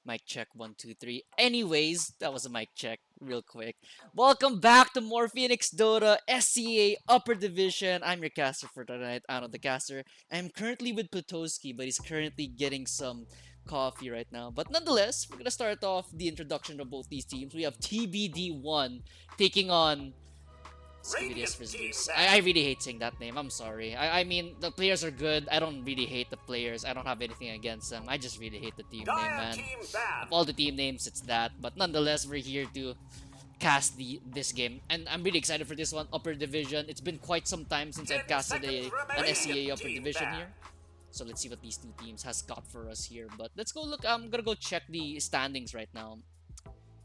Mic check 1 2 3. Anyways, that was a mic check real quick. Welcome back to more Phoenix Dota SCA Upper Division. I'm your caster for tonight, Ano the caster. I'm currently with Plutowski, but he's currently getting some coffee right now. But nonetheless, we're gonna start off the introduction of both these teams. We have TBD1 taking on Skibidiest Rizzlers. I really hate saying that name. I'm sorry. I mean, the players are good. I don't really hate the players. I don't have anything against them. I just really hate the team name, man. Of all the team names, it's that. But nonetheless, we're here to cast this game, and I'm really excited for this one. Upper Division. It's been quite some time since I've casted an SCA Upper Division here. So let's see what these two teams has got for us here. But let's go look. I'm gonna go check the standings right now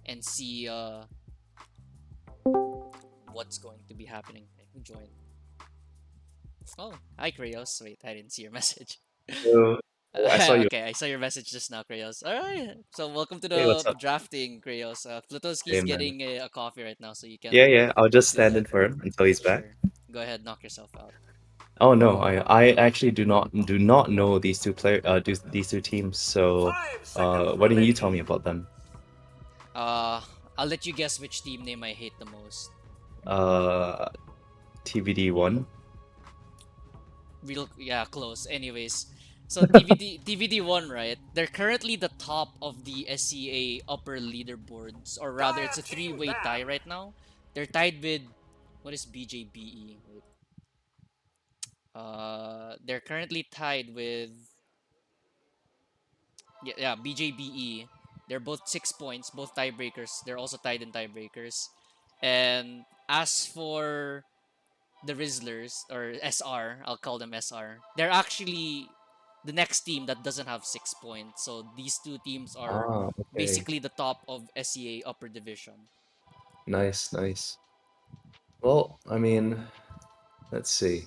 and see what's going to be happening. Okay, who joined? Oh, hi Krayos. Wait, I didn't see your message. So I saw you. Okay, I saw your message just now, Krayos. Alright, so welcome to Hey, what's the up? drafting, Krayos. Hey, Plutoski's man. getting a coffee right now, so you Yeah, can yeah. I'll just go stand in ahead. for him until he's back. Sure. Go ahead, knock yourself out. Oh no, I actually do not know these these two teams. So, why don't you tell me about them? Uh, I'll let you guess which team name I hate the most. Uh, TBD1. Yeah, close. Anyways, so TVD1, right? They're currently the top of the SCA upper leaderboards, or rather, it's a three-way tie right now. They're tied with what is BJBE? Wait. They're currently tied with yeah BJBE. They're both 6 points, both tiebreakers. They're also tied in tiebreakers. And as for the Rizzlers or SR, I'll call them SR. They're actually the next team that doesn't have 6 points. So these two teams are Ah, okay. basically the top of SEA upper division. Nice, nice. Well, I mean, let's see.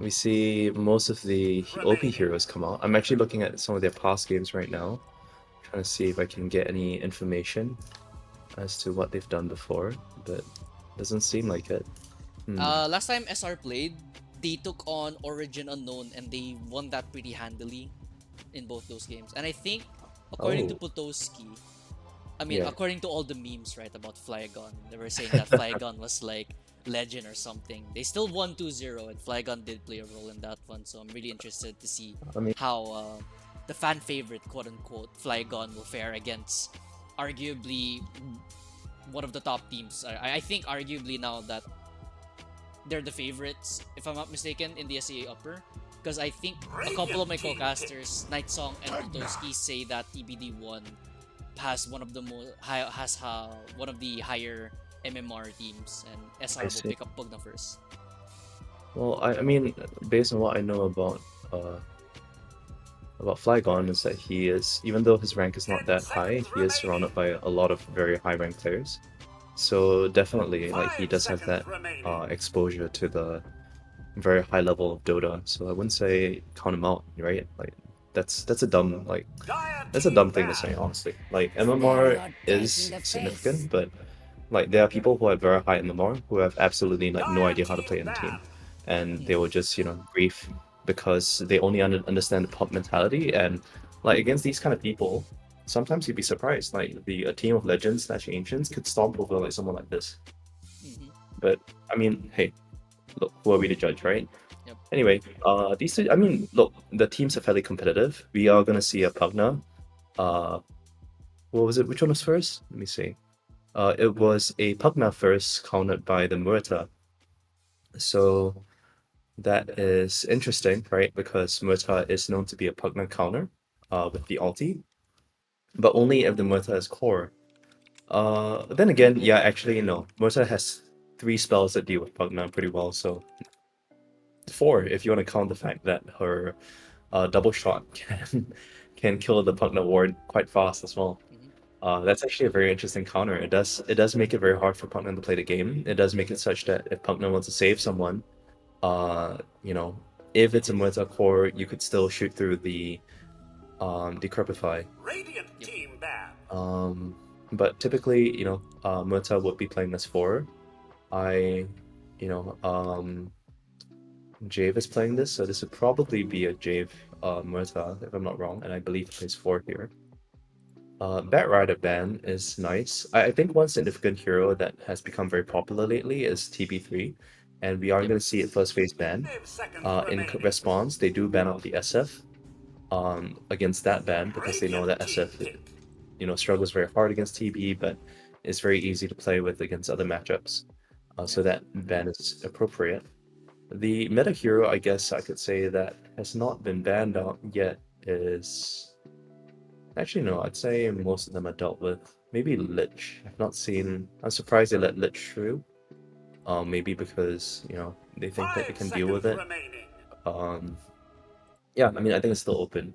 We see most of the OP heroes come out. I'm actually looking at some of their past games right now, trying to see if I can get any information as to what they've done before, but doesn't seem like it. Hmm. Last time SR played, they took on Origin Unknown and they won that pretty handily in both those games. And I think, according to Oh, Potowski, I mean, yeah. according to all the memes, right, about Flygon, they were saying that Flygon was like legend or something. They still won 2-0, and Flygon did play a role in that one, so I'm really interested to see I mean, how the fan favorite, quote unquote, Flygon will fare against arguably one of the top teams. I think arguably now that they're the favorites, if I'm not mistaken, in the SEA upper. Because I think a couple of my co-casters, Nightsong and Plutoski, say that TBD1 has one of the one of the higher MMR teams, and I SR will see. pick up Pugna first. Well, I mean, based on what I know about Flygon is that he is, even though his rank is not that high, he is surrounded by a lot of very high rank players. So definitely, like he does have that exposure to the very high level of Dota. So I wouldn't say count him out, right? Like that's a dumb thing to say, honestly. Like MMR is significant, but like there are people who are very high MMR who have absolutely like no idea how to play in a team, and they will Mm-hmm. just grief because they only understand the pop mentality. And like against these kind of people, sometimes you'd be surprised. Like a team of legends slash ancients could stomp over like someone like this. Mm-hmm. But I mean, hey, look, who are we to judge, right? Yep. Anyway, these two, I mean, look, the teams are fairly competitive. We are gonna see a Pugna. Uh, what was it? Which one was first? Let me see. It was a Pugna first, countered by the Murta. So that is interesting, right? Because Murta is known to be a Pugna counter, with the ulti, but only if the Murta is core. Then again, yeah, actually, no. Murta has three spells that deal with Pugna pretty well, so four if you want to count the fact that her double shot can kill the Pugna ward quite fast as well. Mm-hmm. That's actually a very interesting counter. It does make it very hard for Pugna to play the game. It does make it such that if Pugna wants to save someone, uh, you know, if it's a Muerta core, you could still shoot through the Decrepify. Yep. Um, but typically, Muerta would be playing this 4. I, you know, Jave is playing this, so this would probably be a Jave Murta, if I'm not wrong, and I believe he plays 4 here. Bat Rider ban is nice. I think one significant hero that has become very popular lately is TB3, and we are Yep. going to see it first phase ban. Response, they do ban out the SF against that ban because they know that SF, struggles very hard against TB, but it's very easy to play with against other matchups. So Yeah. that ban is appropriate. The meta hero, I guess I could say, that has not been banned out yet is. Actually, no, I'd say most of them are dealt with. Maybe Lich. I've not seen. I'm surprised they let Lich through. Maybe because, they think that they can deal with it. Um, yeah, I mean, I think it's still open,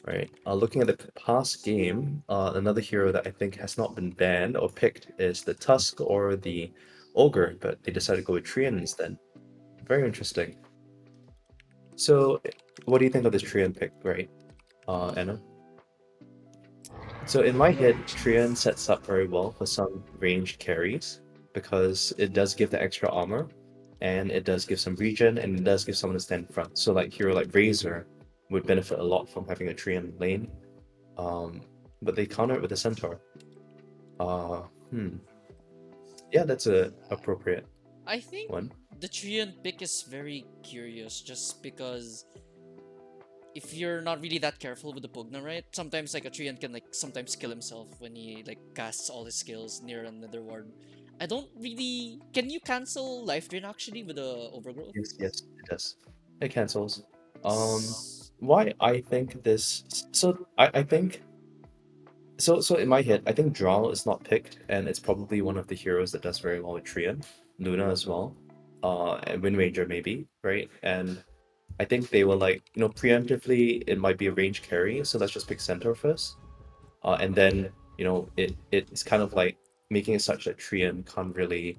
right? Looking at the past game, another hero that I think has not been banned or picked is the Tusk or the Ogre, but they decided to go with Trian instead. Very interesting. So, what do you think of this Trian pick, right, Anna? So in my head, Trian sets up very well for some ranged carries because it does give the extra armor and it does give some regen and it does give someone to stand in front. So like hero like Razor would benefit a lot from having a Trian lane. Um, but they counter it with a Centaur. Uh, hmm. Yeah, that's a appropriate I think one. the Trian pick is very curious just because if you're not really that careful with the Pugna, right? Sometimes like a Trian can like sometimes kill himself when he like casts all his skills near another ward. I don't really. Can you cancel life drain actually with the overgrowth? Yes, it does. It cancels. Um, S- why I think this? So I think so in my head, I think Drow is not picked, and it's probably one of the heroes that does very well with Trian, Luna as well, and Wind Ranger maybe, right? And I think they were like, preemptively it might be a range carry, so let's just pick Centaur first, and then it's kind of like making it such that Trian can't really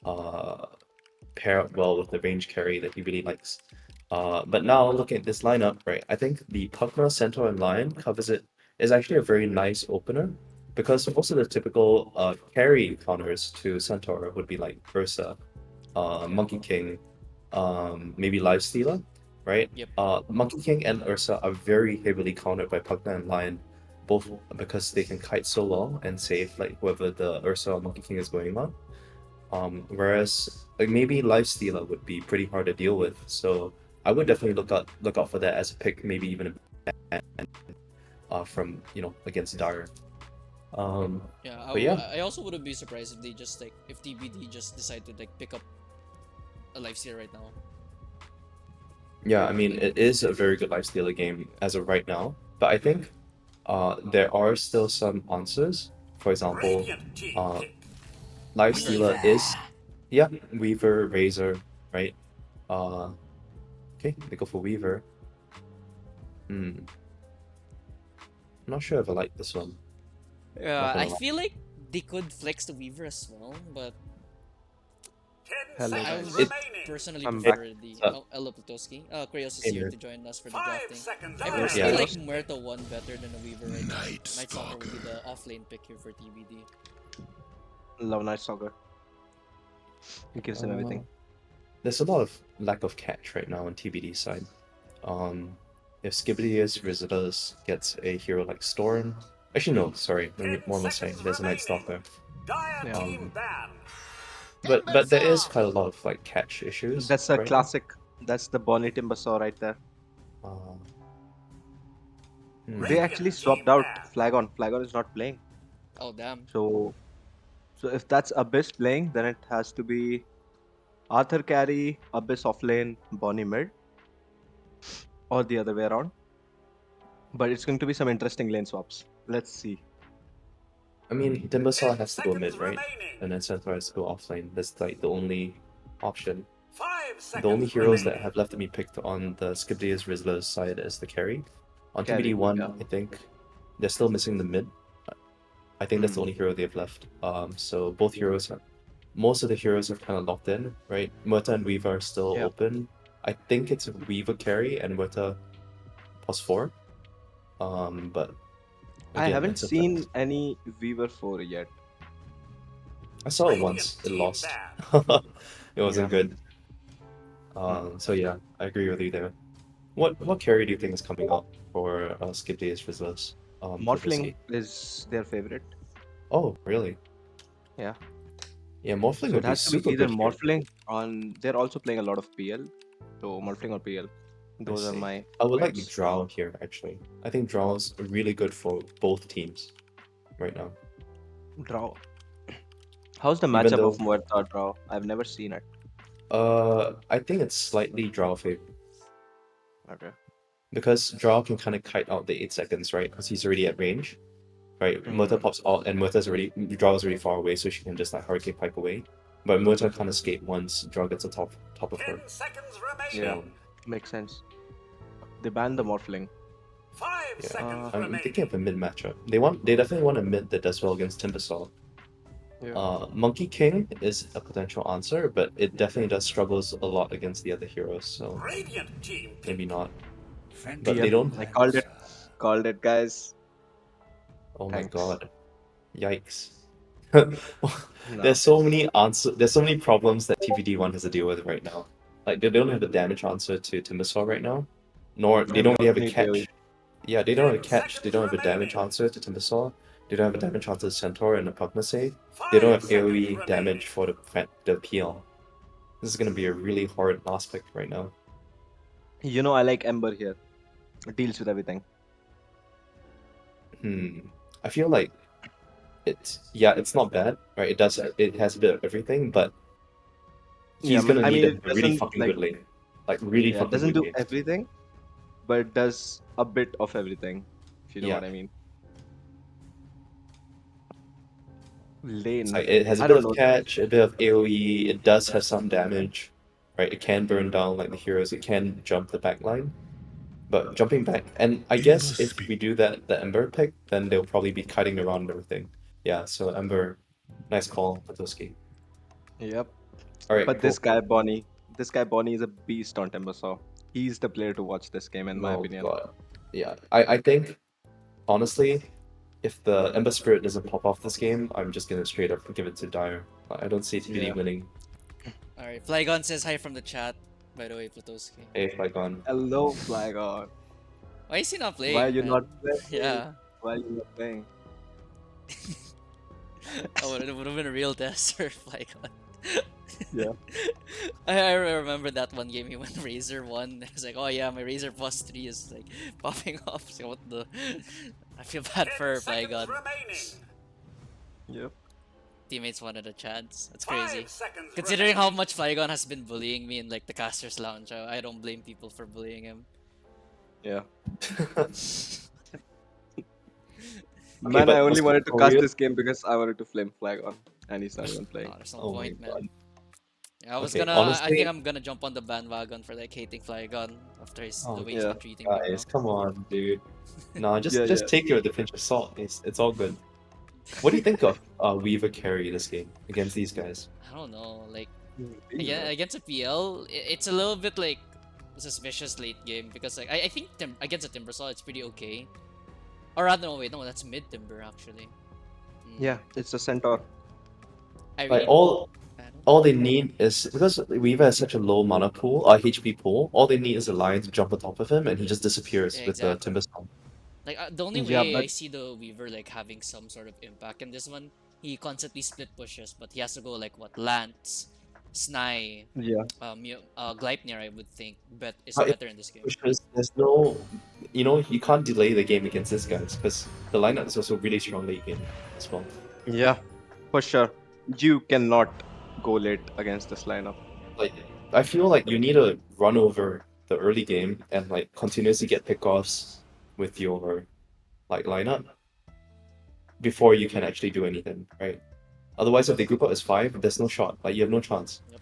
uh pair up well with the range carry that he really likes. But now looking at this lineup, right, I think the Pugna Centaur and Lion covers it is actually a very nice opener because most of the typical carry counters to Centaur would be like Ursa, Monkey King, maybe Lifestealer, right? yep. Monkey King and Ursa are very heavily countered by Pugna and Lion, both because they can kite so well and save like whoever the Ursa or Monkey King is going on. Whereas like maybe Lifestealer would be pretty hard to deal with. So I would definitely look out for that as a pick, maybe even from against Dire. Um, Yeah. but yeah, I also wouldn't be surprised if they just like if TBD just decide to like pick up a life steal right now. yeah. I mean, it is a very good Lifestealer game as of right now. But I think there are still some answers. For example, uh, Weaver. Lifestealer is yeah Weaver, Razor, right? Uh, okay, they go for Weaver. Hmm, I'm not sure if I like this one. Not Yeah, I gonna lie. feel like they could flex the Weaver as well, but Hello I guys, would It, personally I'm it back. prefer the uh, Elo Plutowski. Kratos is hey here man. to join us for the drafting. I Yo, personally Yeah, like Kratos. Muerta 1 better than a Weaver right now. Night Stalker would be the offlane pick here for TBD. Love Night Stalker. He gives him uh, everything. there's a lot of lack of catch right now on TBD side. Um, if Skibidiest Rizzlers gets a hero like Storm, actually no, sorry, what am I saying? There's a Night Stalker. Yeah, Um, but there is quite a lot of like catch issues that's a right now. classic. That's the Bonnie Timbersaw right there. Uh, They hmm. actually swapped out Flagon. Flagon is not playing. Oh damn. So, so if that's Abyss playing, then it has to be Arthur carry, Abyss off lane, Bonnie mid, or the other way around. But it's going to be some interesting lane swaps. Let's see. I mean, Timbersaw has to go mid, right? And then Centaur has to go offlane. That's like the only option. The only heroes that Hmm. have left to be picked on the Skibidiest Rizzlers side is the carry. On Carry. TBD1, Yeah. I think they're still missing the mid. I think that's the Hmm. only hero they have left. So both heroes have, most of the heroes have kind of locked in, right? Murta and Weaver are still Yeah. open. I think it's a Weaver carry and Murta +4. But I again, haven't it's a flex. seen any Weaver 4 yet. I saw it once. It lost. It Yeah. wasn't good. Hmm. So yeah, I agree with you there. What carry do you think is coming up for Skibidiest Rizzlers for this Morphling game? is their favorite. Oh, really? Yeah. Yeah, Morphling So would it be has to be super either good here. Morphling on. They're also playing a lot of PL. So Morphling or PL. I Those are see. my I would like bets. Drow here, actually. I think Drow is really good for both teams right now. Draw. How's the Even matchup of though, Muerta draw? I've never seen it. I think it's slightly Drow favored Okay. because Drow can kind of kite out the 8 seconds, right? Because he's already at range, right? Muerta Hmm. pops out, and Drow is already far away, so she can just like Hurricane Pipe away. But Muerta can't escape once Drow gets on top of her. 10 seconds Yeah, remaining. So makes sense. They banned the Morphling. 5 yeah, Uh, seconds I'm thinking remaining. of a mid matchup. They definitely want a mid that does well against Timbersaw. yeah. Monkey King is a potential answer, but it definitely does struggles a lot against the other heroes, so Radiant team maybe pick. not. But they Yep. don't. I called it. Called it, guys. Oh my Thanks. god. Yikes. No. There's so many problems that TBD1 has to deal with right now. Like they don't have a damage answer to Timbersaw right now. Nor they And they don't really have also a need AoE. catch. Yeah, they don't have a 10 catch. They seconds don't have a damage remaining. answer to Timbersaw. They don't have a damage answer to Centaur and the Pugnacade. They don't 5 have seconds AoE damage remaining. for the PL. This is gonna be a really hard last pick right now. I like Ember here. It deals with everything. Hmm. I feel like it's not bad, right? It has a bit of everything, but Yeah, he's gonna I need mean a it really doesn't fucking good lane. Like really yeah, it fucking doesn't good do lane. everything, but it does a bit of everything, if you know Yeah. what I mean. It's Lane. like it has a I bit don't of know. catch, a bit of AoE, it does have some damage. Right? It can burn down like the heroes, it can jump the back line. But jumping back, and I guess if we do the Ember pick, then they'll probably be kiting around and everything. Yeah, so Ember, nice call, Patoski. Yep. Alright, But this cool. guy Bonnie is a beast on Timbersaw. He's the player to watch this game, in my Oh opinion. god. Yeah, I think honestly, if the Ember Spirit doesn't pop off this game, I'm just gonna straight up give it to Dire. I don't see TBD Yeah. winning. Alright, Flygon says hi from the chat. By the way, Platoski. Hey, Flygon. Hello, Flygon. Why is he not Why are playing, you not man? playing? Yeah. Why are you not playing? Oh, it would have been a real tester, Flygon. Yeah. I remember that one game he went Razor 1. It's like, oh yeah, my Razor plus 3 is like popping off. So what the. I feel bad 10 for seconds Flygon. remaining. Yep. Teammates wanted a chance. That's 5 crazy. seconds Considering how remaining. much Flygon has been bullying me in like the caster's lounge, I don't blame people for bullying him. Yeah. Okay, Man, I but only wanted to for cast real? this game because I wanted to flame Flygon, and he's not even No, playing. there's no Oh my point, man. god. Yeah, Okay, I think honestly, I'm gonna jump on the bandwagon for like hating Flygon after the oh way he's Yeah. been treating me, guys, bro. come on, dude. No, Yeah, just yeah. take it with a pinch of salt. It's all good. What do you think of Weaver carry this game against these guys? I don't know, like Weaver. against a PL, it's a little bit like suspicious late game because like I think against a Timbersaw it's pretty okay. Or rather, no, wait, no, that's mid Timber actually. Yeah, it's a centaur. Like Irene, I don't all know. they need is because Weaver has such a low mana pool, HP pool. All they need is a lion to jump on top of him, and he just Yeah, disappears with the exactly. Timber Storm. Like the only Yeah, way I but see the Weaver like having some sort of impact in this one, he constantly split pushes, but he has to go like what Lance, Snai, yeah, Gleipnir I would think, but is If better in this game. pushes, there's no, you can't delay the game against this guys because the lineup is also really strong late game as well. yeah, for sure. You cannot go late against this lineup. Like I feel like you need to run over the early game and like continuously get pickoffs with your like lineup before you can actually do anything, right? Otherwise, if they group up as 5, there's no shot. Like you have no chance. Yep.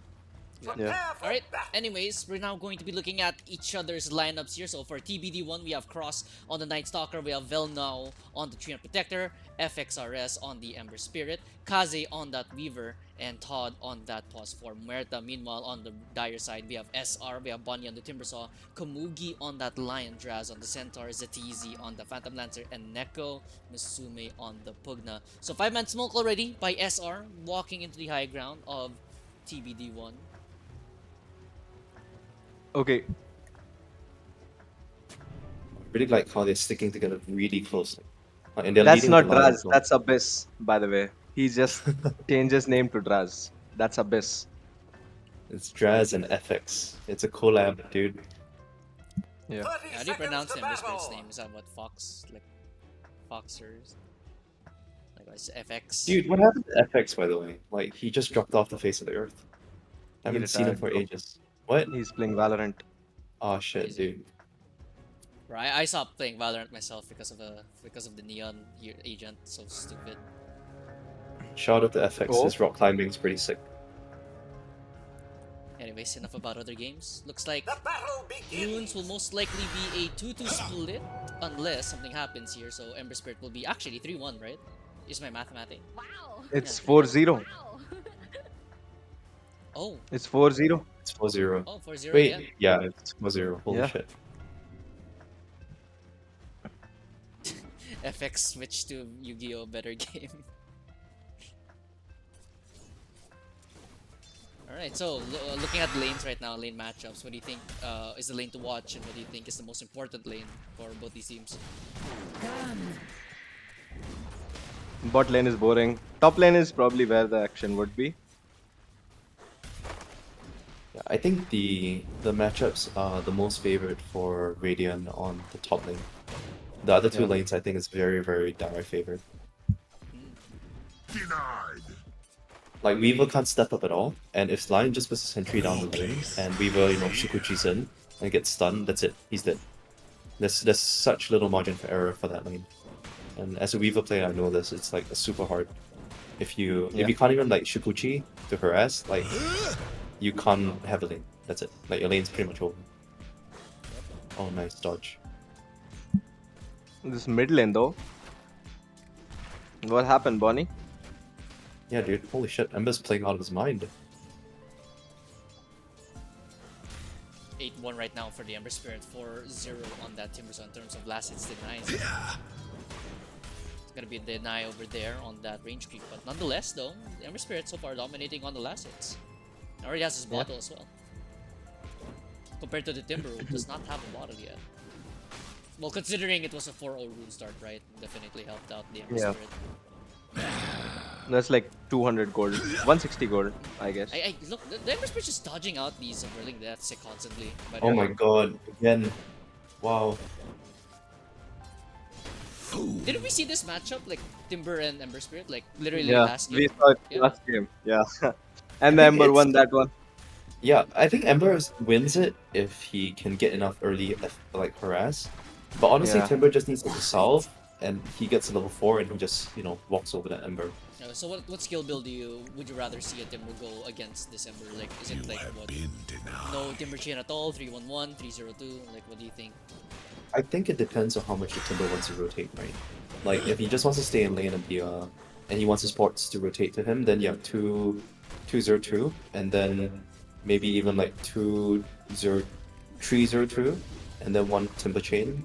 Yeah. Prepare for Alright, battle. anyways, we're now going to be looking at each other's lineups here. So for TBD1, we have Cross on the Night Stalker, we have Velnau on the Treant Protector, FXRS on the Ember Spirit, Kaze on that Weaver, and Todd on that Pause for Muerta. Meanwhile, on the Dire side, we have SR, we have Bonnie on the Timbersaw, Komugi on that Lion Draz on the Centaur, Zetizi on the Phantom Lancer, and Neko Musume on the Pugna. So 5-man smoke already by SR, walking into the high ground of TBD1. Okay. Really like how they're sticking together really closely. And they're That's leading with a not lot of Draz. influence. That's Abyss, by the way. He just changed his name to Draz. That's Abyss. It's Draz and FX. It's a collab, dude. Yeah. 30 How do you seconds pronounce to the Ember Spirit's battle. name? Is that what Fox, like Foxers? Like it's FX. Dude, what happened to FX, by the way? Like, he just dropped off the face of the earth. I He haven't seen him retired, for bro. ages. What? He's playing Valorant. Oh shit, Crazy. dude. Bro, I stopped playing Valorant myself because of the neon agent. So stupid. Shout out to FX. Oh. His rock climbing is pretty sick. Anyways, enough about other games. Looks like The battle begins. Runes will most likely be a 2-2 split unless something happens here. So Ember Spirit will be actually 3-1, right? Is my mathematics? Wow. It's Yeah. 4-0. Wow. Oh, It's 4-0. It's 4-0. oh, 4-0 Wait, again. yeah, it's 4-0. Holy Yeah. shit. FX switched to Yu-Gi-Oh! Better game. Alright, so looking at lanes right now, lane matchups, what do you think is the lane to watch and what do you think is the most important lane for both these teams? Bot lane is boring. Top lane is probably where the action would be. Yeah, I think the matchups are the most favored for Radiant on the top lane. The other two Yeah. lanes I think is very, very dire favored. Like Weaver can't step up at all, and if Lion just puts a sentry down the lane and Weaver, Shukuchi's in and gets stunned, that's it. He's dead. There's such little margin for error for that lane. And as a Weaver player, I know this. It's like super hard. If you can't even like Shukuchi to harass, like you can't have a lane. That's it. Like your lane's pretty much over. Oh, nice dodge. This mid lane though. What happened, Bonnie? Yeah, dude. Holy shit. Ember's playing out of his mind. 8-1 right now for the Ember Spirit, 4-0 on that Timber. So in terms of last hits denies, it's gonna be a deny over there on that range creep. But nonetheless, though, the Ember Spirit so far dominating on the last hits. Already has his bottle as well. Compared to the Timber, who does not have a bottle yet. Well, considering it was a 4-0 rune start, right? Definitely helped out the Ember Yeah. Spirit. That's like 200 gold. 160 gold, I guess. I look, the Ember Spirit is dodging out these whirling deaths constantly. But Oh my god. Again. Wow. didn't we see this matchup like Timber and Ember Spirit like literally Yeah, last we game? saw it Yeah. last game. Yeah. And the think Ember it's- won that one. Yeah, I think Ember wins it if he can get enough early like harass. But honestly, Yeah. Timber just needs to solve, and he gets to level 4 and he just, walks over that Ember. So what skill build would you rather see a Timber go against this Ember? Like is it like what? No Timber chain at all? 3-1-1, 3-0-2? Like what do you think? I think it depends on how much the Timber wants to rotate, right? Like if he just wants to stay in lane and be and he wants his ports to rotate to him, then you have 2-0-2, and then maybe even like 2-0-3-0-2, and then one Timber chain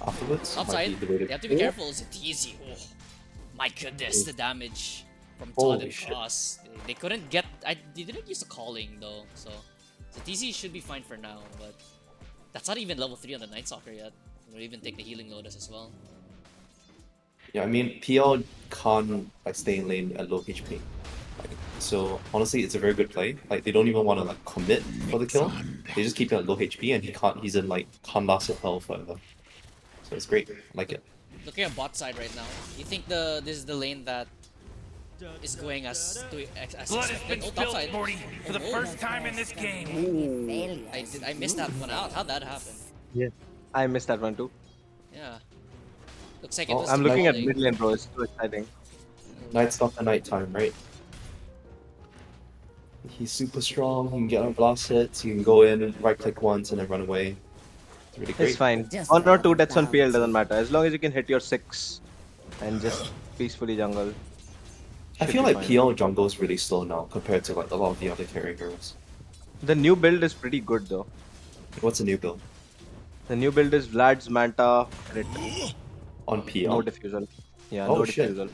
afterwards. might Upside, be the way to you have to be go. careful. Is it easy? Oh, my goodness, the damage from Holy Todd and shit. Cross. They couldn't get. They didn't use the calling though, so TZ should be fine for now. But that's not even level 3 on the Night Stalker yet. We'll even take the healing lotus as well. Yeah, I mean, PL can't like stay in lane at low HP. So honestly, it's a very good play. Like they don't even want to like commit for the kill. They just keep him at low HP, and he's in like can't last at hell forever. So it's great. I like it. Looking at bot side right now, you think this is the lane that is going as Blood has expected? been Oh, top spilled, side. Morty, for the Oh, first time in this game. I missed that one out. How'd that happen? I missed that one too. Yeah. Looks like it Oh, was. I'm the looking at calling. mid lane, bro. It's too exciting. Night Stalker nighttime, right? He's super strong. He can get on blast hits. He can go in, right click once, and then run away. It's really great. It's fine. Just 1 or 2 like deaths on PL bouncy. doesn't matter. As long as you can hit your 6 and just peacefully jungle. I should feel be like fine. PL jungle is really slow now compared to like a lot of the other carry heroes. The new build is pretty good though. What's a new build The new build is Vlad's Manta crit. on PL? No diffusal. Yeah, Oh, no shit. diffusal.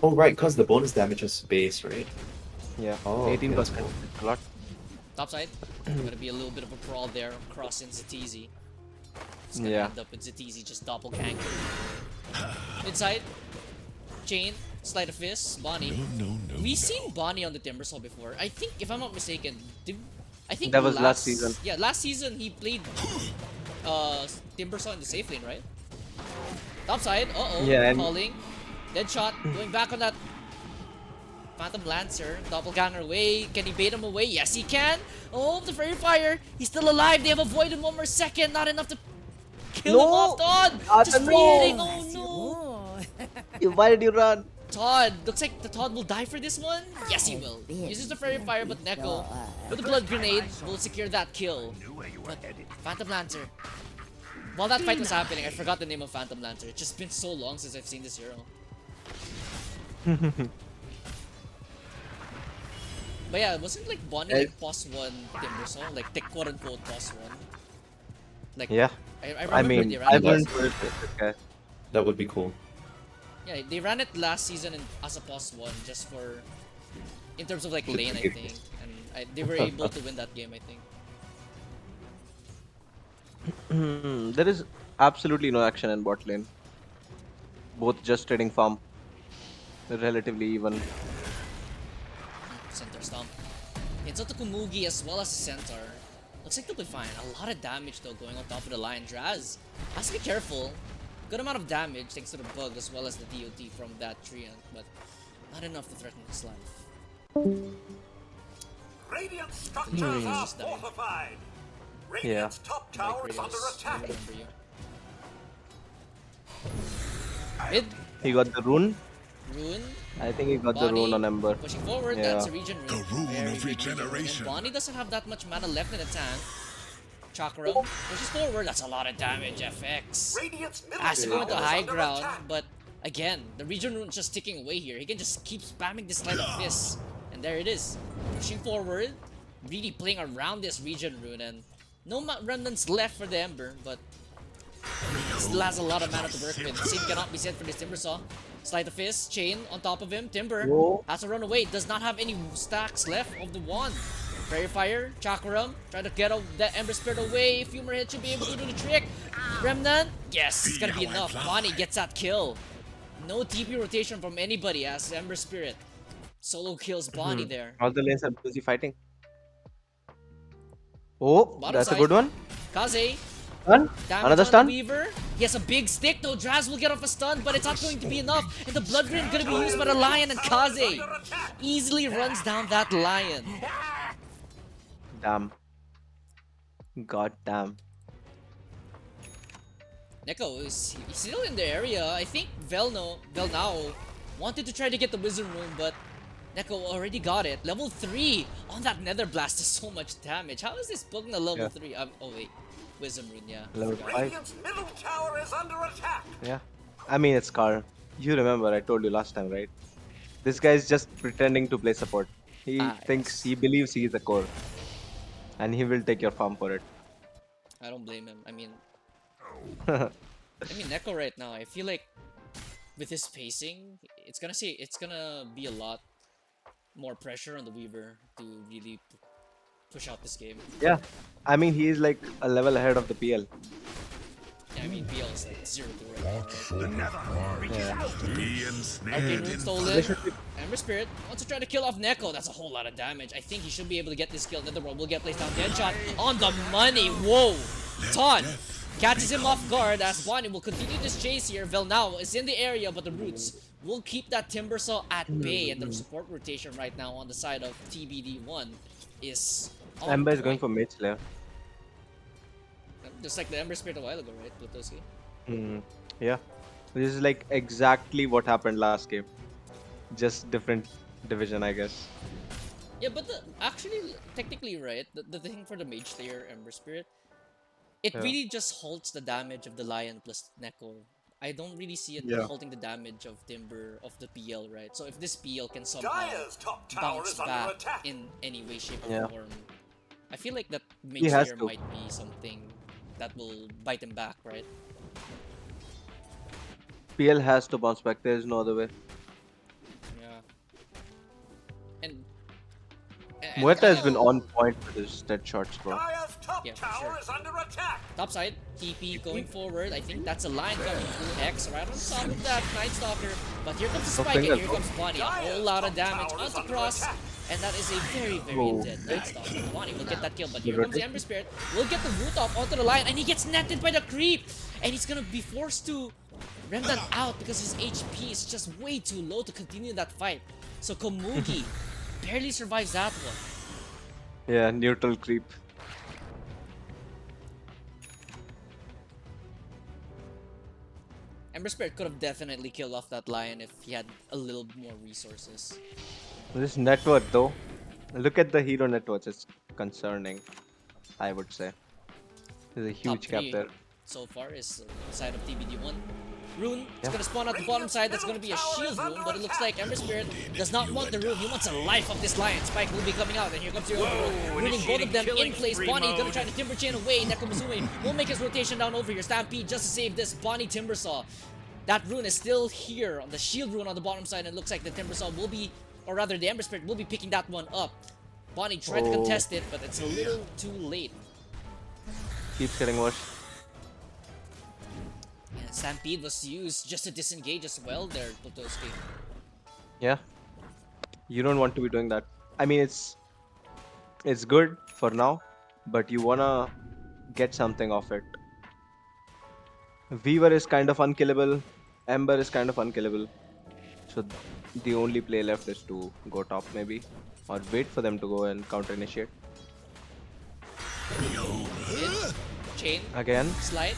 Oh right, cause the bonus damage is base, right? Yeah. Oh, okay, 18%. that's cool. It's a lot. Top side. Gonna be a little bit of a crawl there. Cross into TZ. It's gonna Yeah. end up with Zatizi just doppelganger. Inside, Chain, Sleight of Fist, Bonnie. We've seen Bonnie on the Timbersaw before. I think, if I'm not mistaken, I think That was last season. Yeah, last season he played Timbersaw in the safe lane, right? Topside, Yeah, and calling. Dead shot, going back on that Phantom Lancer, doppelganger away. Can he bait him away? Yes, he can. Oh, the Fairy Fire. He's still alive. They have avoided 1 more second. Not enough to kill him off. Todd, just free hitting. Oh no. Why did you run? Todd, looks like the Todd will die for this one. Yes, he will. Uses the Fairy Fire, but Neko, with the Blood Grenade, will secure that kill. But Phantom Lancer. While that fight was happening, I forgot the name of Phantom Lancer. It's just been so long since I've seen this hero. But yeah, wasn't like Bonnie like pos 1 Timbersaw? Like the quote unquote pos 1? Like, Yeah. I I remember mean, they ran I it last wouldn't season. put it this guy. That would be cool. Yeah, they ran it last season as a pos 1 just for, in terms of like lane, I think. And they were able to win that game, I think. There is absolutely no action in bot lane. Both just trading farm. They're relatively even. Centaur Stomp. It's out to Kumugi as well as the Centaur. Looks like they'll be fine. A lot of damage though going on top of the line. Draz has to be careful. Good amount of damage thanks to the bug as well as the DOT from that treant, but not enough to threaten his life. Radiant structures are fortified. Radiant's top tower is under attack. Mid, He got the rune. Rune, I think he got the Bonnie rune on Ember. pushing forward, Yeah. that's a regen rune. The rune Very of big regen rune. regeneration. And Bonnie doesn't have that much mana left in the tank. Chakram pushes forward, that's a lot of damage, FX. Radiant's middle Has to go into tower is high under ground, attack. but again, the regen rune just ticking away here. He can just keep spamming this Sleight of Fist. And there it is. Pushing forward, really playing around this regen rune, and no remnants left for the Ember, but still has a lot of mana to work with. Same cannot be said for this Timbersaw. Sleight of Fist, Chain on top of him. Timber Whoa. has to run away. Does not have any stacks left of the wand. Fairy Fire, Chakram, try to get that Ember Spirit away. A few more hits should be able to do the trick. Remnant, yes, it's gonna be enough. Bonnie gets that kill. No TP rotation from anybody as Ember Spirit solo kills Bonnie there. All the lanes are busy fighting. Oh, Bottom that's side. a good one. Kaze, Stun. damage Another on stun. the Weaver. He has a big stick though. Draz will get off a stun, but it's not going to be enough. And the Blood Grenade gonna be used by the Lion, and Kaze easily runs down that Lion. Damn. God damn. Neko is he's still in the area. I think Velnao wanted to try to get the Wizard Rune, but Neko already got it. Level 3 on that Nether Blast is so much damage. How is this Pugna level Yeah. 3? Oh wait, Wisdom Rune, yeah. Level Forgot. 5. Radiant's middle tower is under attack. Yeah. I mean, it's Carl. You remember I told you last time, right? This guy is just pretending to play support. He thinks, Yes. he believes he is a core. And he will take your farm for it. I don't blame him. I mean, Neko right now, I feel like with his pacing, it's gonna be a lot more pressure on the Weaver to really push out this game. Yeah. I mean, he is like a level ahead of the PL. Yeah, I mean, PL is like 0 to right now, right? The nether Yeah. be Arcane ensnared Rune in stolen. fire. Ember Spirit wants to try to kill off Neko. That's a whole lot of damage. I think he should be able to get this kill. Netherworld will get placed down. Dead shot on the money. Whoa! Todd catches him off guard as Bonnie will continue this chase here. Velnao is in the area, but the Roots will keep that Timbersaw at bay. And the support rotation right now on the side of TBD1 is on Ember is going point. for Mage Slayer. Just like the Ember Spirit a while ago, right? Plutoski. Yeah. This is like exactly what happened last game. Just different division, I guess. Yeah, but actually, technically, right, the thing for the Mage Slayer Ember Spirit, it Yeah. really just halts the damage of the Lion plus Neko. I don't really see it Yeah. halting the damage of Timber of the PL, right? So if this PL can somehow Dire's top tower bounce is under back attack. in any way, shape, or Yeah. form, I feel like that He Mage has Slayer to. might be something that will bite him back, right? PL has to bounce back. There is no other way. Yeah. And Muerta has been Kyle- on point with his dead shots, bro. Dire's top Yeah, for tower sure. is under attack. Top side, TP going forward. I think that's a line coming through X right on top of that Night Stalker. But here comes the spike and here comes Bonnie. A whole lot of damage onto Cross. And that is a very, very dead Night Stalker. Bonnie will get that kill, but here comes the Ember Spirit. Will get the root off onto the line and he gets netted by the creep. And he's gonna be forced to Remnant out because his HP is just way too low to continue that fight. So Komugi barely survives that one. Yeah, neutral creep. Ember Spirit could have definitely killed off that lion if he had a little more resources. This net worth though. Look at the hero net worth. It's concerning, I would say. There's a huge Top gap three there. so far is side of TBD1. Rune is Yeah. gonna spawn out the bottom side. That's gonna be a shield rune, but it looks like Ember Spirit does not want the rune. He wants the life of this lion. Spike will be coming out, and here comes your ruining both of them in place. Bonnie gonna try to timber chain away. Nekomuzume will make his rotation down over here. Stampede just to save this Bonnie Timbersaw. That rune is still here on the shield rune on the bottom side, and it looks like the Timbersaw will be, or rather the Ember Spirit will be picking that one up. Bonnie tried to contest it, but it's a little too late. Keeps getting worse. And Stampede was used just to disengage as well there, Totoski. Yeah. You don't want to be doing that. I mean, it's good for now, but you wanna get something off it. Weaver is kind of unkillable. Ember is kind of unkillable. So the only play left is to go top maybe, or wait for them to go and counter initiate Chain, again. slide.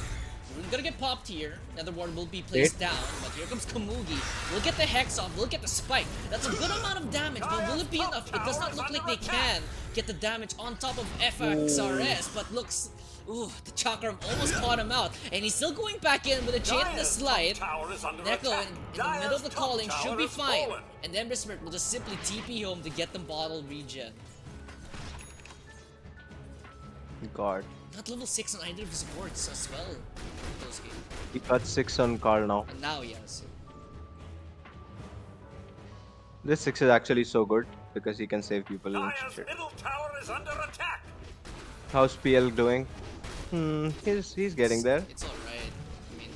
We're gonna get popped here. Another ward will be placed down, but here comes Komugi. We'll get the Hex off, we'll get the Spike. That's a good amount of damage, but will it be enough? It does not look like they can get the damage on top of FXRS, but looks... Ooh, the Chakram almost caught him out. And he's still going back in with a chain and the slide. Neko in the middle of the calling should be fine. And Ember Spirit will just simply TP home to get them bottle regen. God. Not level 6 on either of his supports as well. Those games. He got 6 on Carl now. And now, yes. This 6 is actually so good because he can save people and shit. Middle tower is under attack. How's PL doing? He's getting there. It's alright. I mean,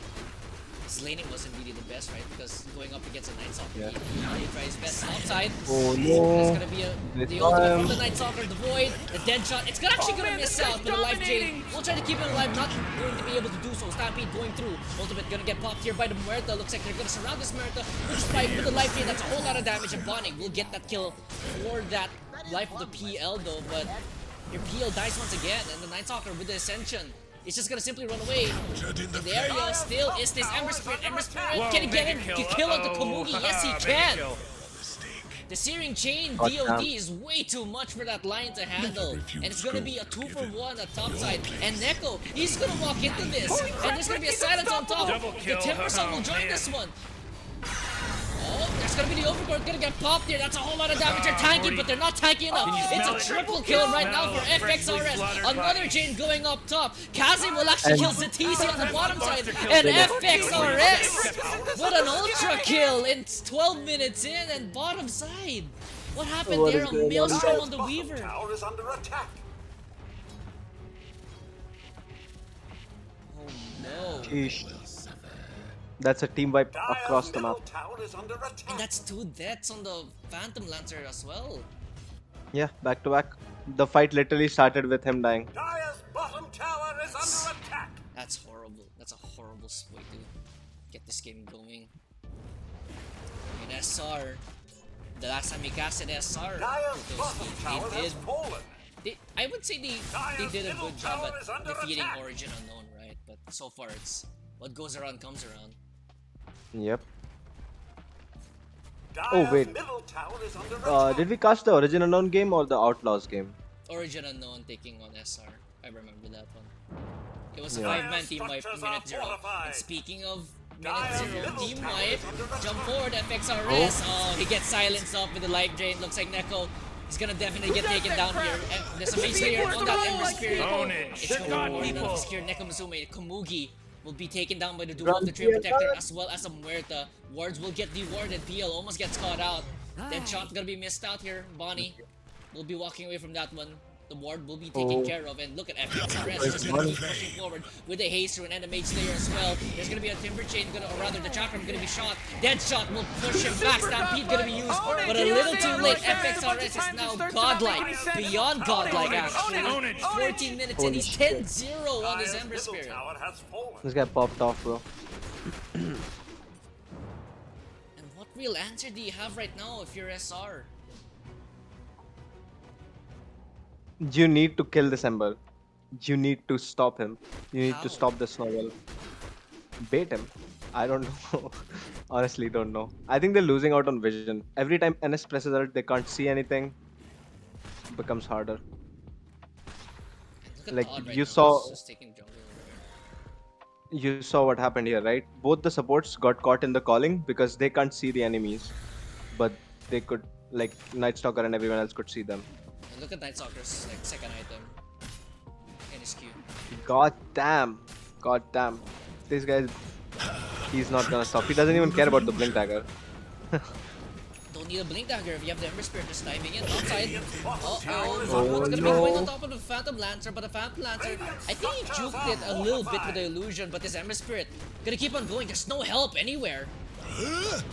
his laning wasn't really the best, right? Because going up against a Night Stalker, Yeah. he tried his best outside. Oh There's no. gonna be the This ultimate time. from the Night Stalker, the Void, the Dead Shot. It's actually gonna miss out with the Life Chain. We'll try to keep him alive, not going to be able to do so. Stampede going through. Ultimate gonna get popped here by the Muerta. Looks like they're gonna surround this Muerta. Which Spike with the Life Chain, that's a whole lot of damage. And Bonnie will get that kill for that life of the PL though, but your PL dies once again, and the Night Stalker with the Ascension. It's just gonna simply run away. In the area still is this Ember Spirit. Ember Spirit, can he get him to kill onto Komugi? Yes, he can. The Searing Chain DOD is way too much for that lion to handle. And it's gonna be a 2-for-1 at top side. And Neko, he's gonna walk into this. And there's gonna be a silence on top. The Timbersaw will join this one. Oh, there's gonna be the Overlord gonna get popped here. That's a whole lot of damage. They're tanking, but they're not tanking enough. It's a triple kill right now for FXRS. Another chain going up top. Kazim will actually kill Zatisi on the bottom side. And FXRS with an ultra kill in 12 minutes in and bottom side. What happened What there? is A going on? maelstrom on the Weaver. Tower is under attack. Oh no. Sheesh. That's a team wipe across the map. Middle tower is under attack. And that's 2 deaths on the Phantom Lancer as well. Yeah, back to back. The fight literally started with him dying. Dire's bottom tower is under attack. That's horrible. That's a horrible way to get this game going. In SR, the last time he casted SR, Dire's bottom tower they has did. fallen. I would say they did a good job at defeating Origin Unknown, right? But so far, it's what goes around comes around. Yep. Dire's wait. middle tower is under attack. Did we cast the Origin Unknown game or the Outlaws game? Origin Unknown taking on SR. I remember that one. It was a Yeah. 5-man team wipe, Structures are minute 0. fortified. And speaking of minute Dire's 0 middle team tower wipe, is under attack. jump forward, FXRS. Oh, he gets silenced off with the life drain. Looks like Neko is gonna definitely get taken down here. And there's a mage here on that Ember Spirit. Own it. It's Shit going on to people. obscure Nekomuzume. Komugi will be taken down by the duo of the Tree Protector as well as a Muerta. Wards will get dewarded. PL almost gets caught out. Then shot gonna be missed out here. Bonnie will be walking away from that one. The ward will be taken Oh, care of, and look at FXRS there's just gonna one. keep pushing forward with a haste rune and a mage slayer as well. There's gonna be a timber chain, or rather the chakram gonna be shot. Dead shot will push him back. Stampede gonna be used, but a little too late. FXRS is now godlike, beyond godlike actually. 14 minutes and Holy he's shit. 10-0 on his Ember Middle Spirit. tower has fallen. This guy popped off, bro. And what real answer do you have right now if you're SR? You need to kill this Ember. You need to stop him. You need How? to stop the snowball. Bait him. I don't know. Honestly, don't know. I think they're losing out on vision. Every time NS presses out, they can't see anything. It becomes harder. Look at Like, Todd right you now. saw- He's just taking jungle over there. You saw what happened here, right? Both the supports got caught in the calling because they can't see the enemies, but they could, like Night Stalker and everyone else could see them. And look at Night Stalker's like second item in his queue. God damn. God damn. This guy, he's not gonna stop. He doesn't even care about the blink dagger. Don't need a blink dagger if you have the Ember Spirit just diving in. Outside. Uh-oh. Oh, It's gonna be no. going on top of the Phantom Lancer, but the Phantom Lancer, I think he juked it a little bit with the illusion, but this Ember Spirit gonna keep on going. There's no help anywhere.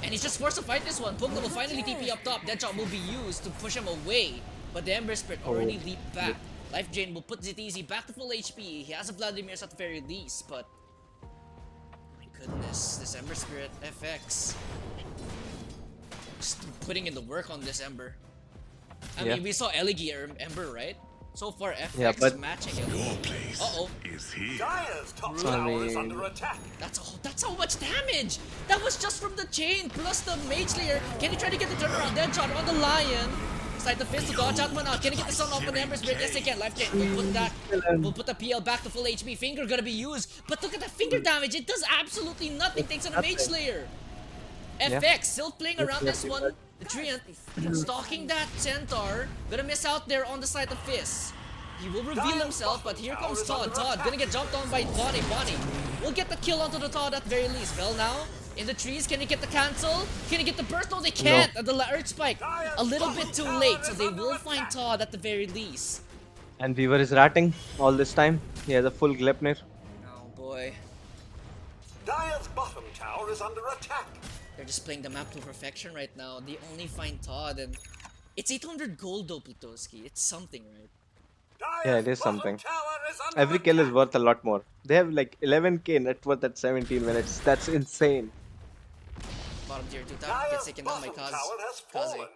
And he's just forced to fight this one. Pugna will finally TP up top. Deadshot will be used to push him away, but the Ember Spirit already leaped back. Life Drain will put ZTZ back to full HP. He has a Vladimir's at the very least, but my goodness, this Ember Spirit FX. Just putting in the work on this Ember. I Yeah. mean, we saw Eligi Ember, right? So far, FX Yeah, but- matching Eligi. Uh-oh. Dire's top I tower is mean- under attack. That's how much damage! That was just from the chain, plus the Mage Slayer. Can he try to get the turnaround? Deadshot on the Lion. Side the fist to dodge out one out. Can he get the sun off on the Ember Spirit? Yes, they can. Life Chain will put that. We'll put the PL back to full HP. Finger gonna be used. But look at the finger damage. It does absolutely nothing thanks to the Mage Slayer. FX still playing around this one. The Treant stalking that Centaur. Gonna miss out there on the side of Fist. He will reveal himself, but here comes Todd. Todd gonna get jumped on by Bonnie. Bonnie will get the kill onto the Todd at the very least. Bell now in the trees. Can he get the cancel? Can he get the burst? No, they can't. At the Earth Spike, a little bit too late. So they will find Todd at the very least. And Weaver is ratting all this time. He has a full Gleipnir. Oh boy, Dire's bottom tower is under attack. they're just playing the map to perfection right now. They only find Todd, and it's 800 gold though, Plutoski. It's something, right? Yeah, it is Dire's bottom something. tower is under Every kill is attack. worth a lot more. They have like 11k net worth at 17 minutes. That's insane. Bottom tier 2 top Dire's gets taken down by bottom tower has Kaze. fallen.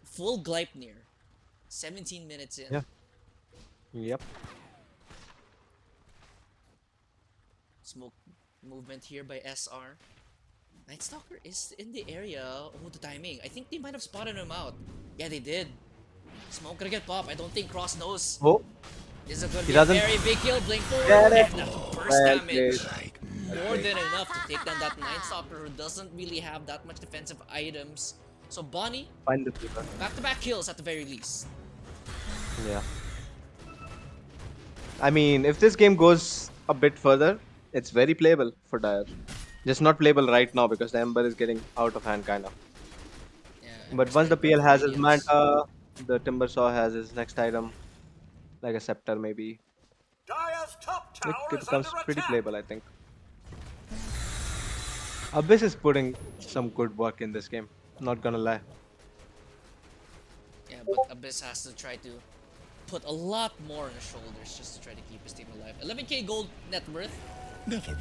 Full Gleipnir. 17 minutes in. Yeah. Yep. Smoke movement here by SR. Night Stalker is in the area. Oh, the timing. I think they might have spotted him out. Yeah, they did. Smoke gonna get popped. I don't think Cross knows. Oh, This is gonna He be doesn't- a very big kill. Blink forward. Get it. Enough burst Well damage. played. More than enough to take down that Night Stalker who doesn't really have that much defensive items. So Bonnie, find the Weaver. back-to-back kills at the very least. Yeah. I mean, if this game goes a bit further, it's very playable for Dire. Just not playable right now because the Ember is getting out of hand, kind of. Yeah, But once the PL has his Manta, the Timber Saw has his next item, like a Scepter maybe. Dire's top tower It is becomes under pretty attack. playable, I think. Abyss is putting some good work in this game. Not gonna lie. Yeah, but Abyss has to try to put a lot more on his shoulders just to try to keep his team alive. 11k gold net worth.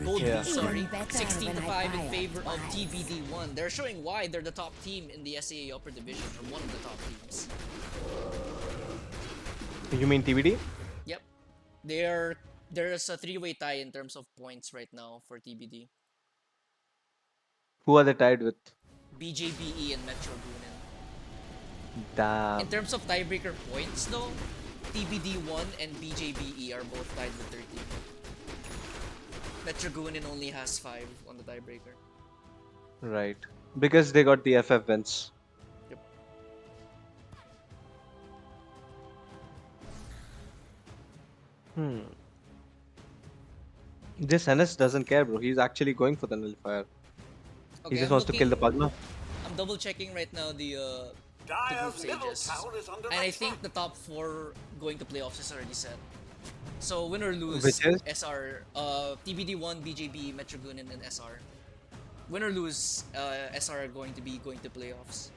Gold Yeah. boost, sorry. Better 16 to when I 5 in buy it. favor of TBD1. They're showing why they're the top team in the SAA upper division, or one of the top teams. You mean TBD? Yep. There's a three-way tie in terms of points right now for TBD. Who are they tied with? BJBE and Metro Boonin. In Damn. terms of tiebreaker points though, TBD1 and BJBE are both tied with 13. Metrogunin only has 5 on the tiebreaker. Right. Because they got the FF wins. Yep. This NS doesn't care, bro. He's actually going for the nullifier. He Okay, just wants to kill the Pugna. I'm double checking right now the the group Dire's middle stages. tower is under And I attack. think the top 4 going to playoffs is already set. So win or lose, Which is? SR, TBD1, BJB, Metrogunin, and SR. Win or lose, SR are going to be going to playoffs.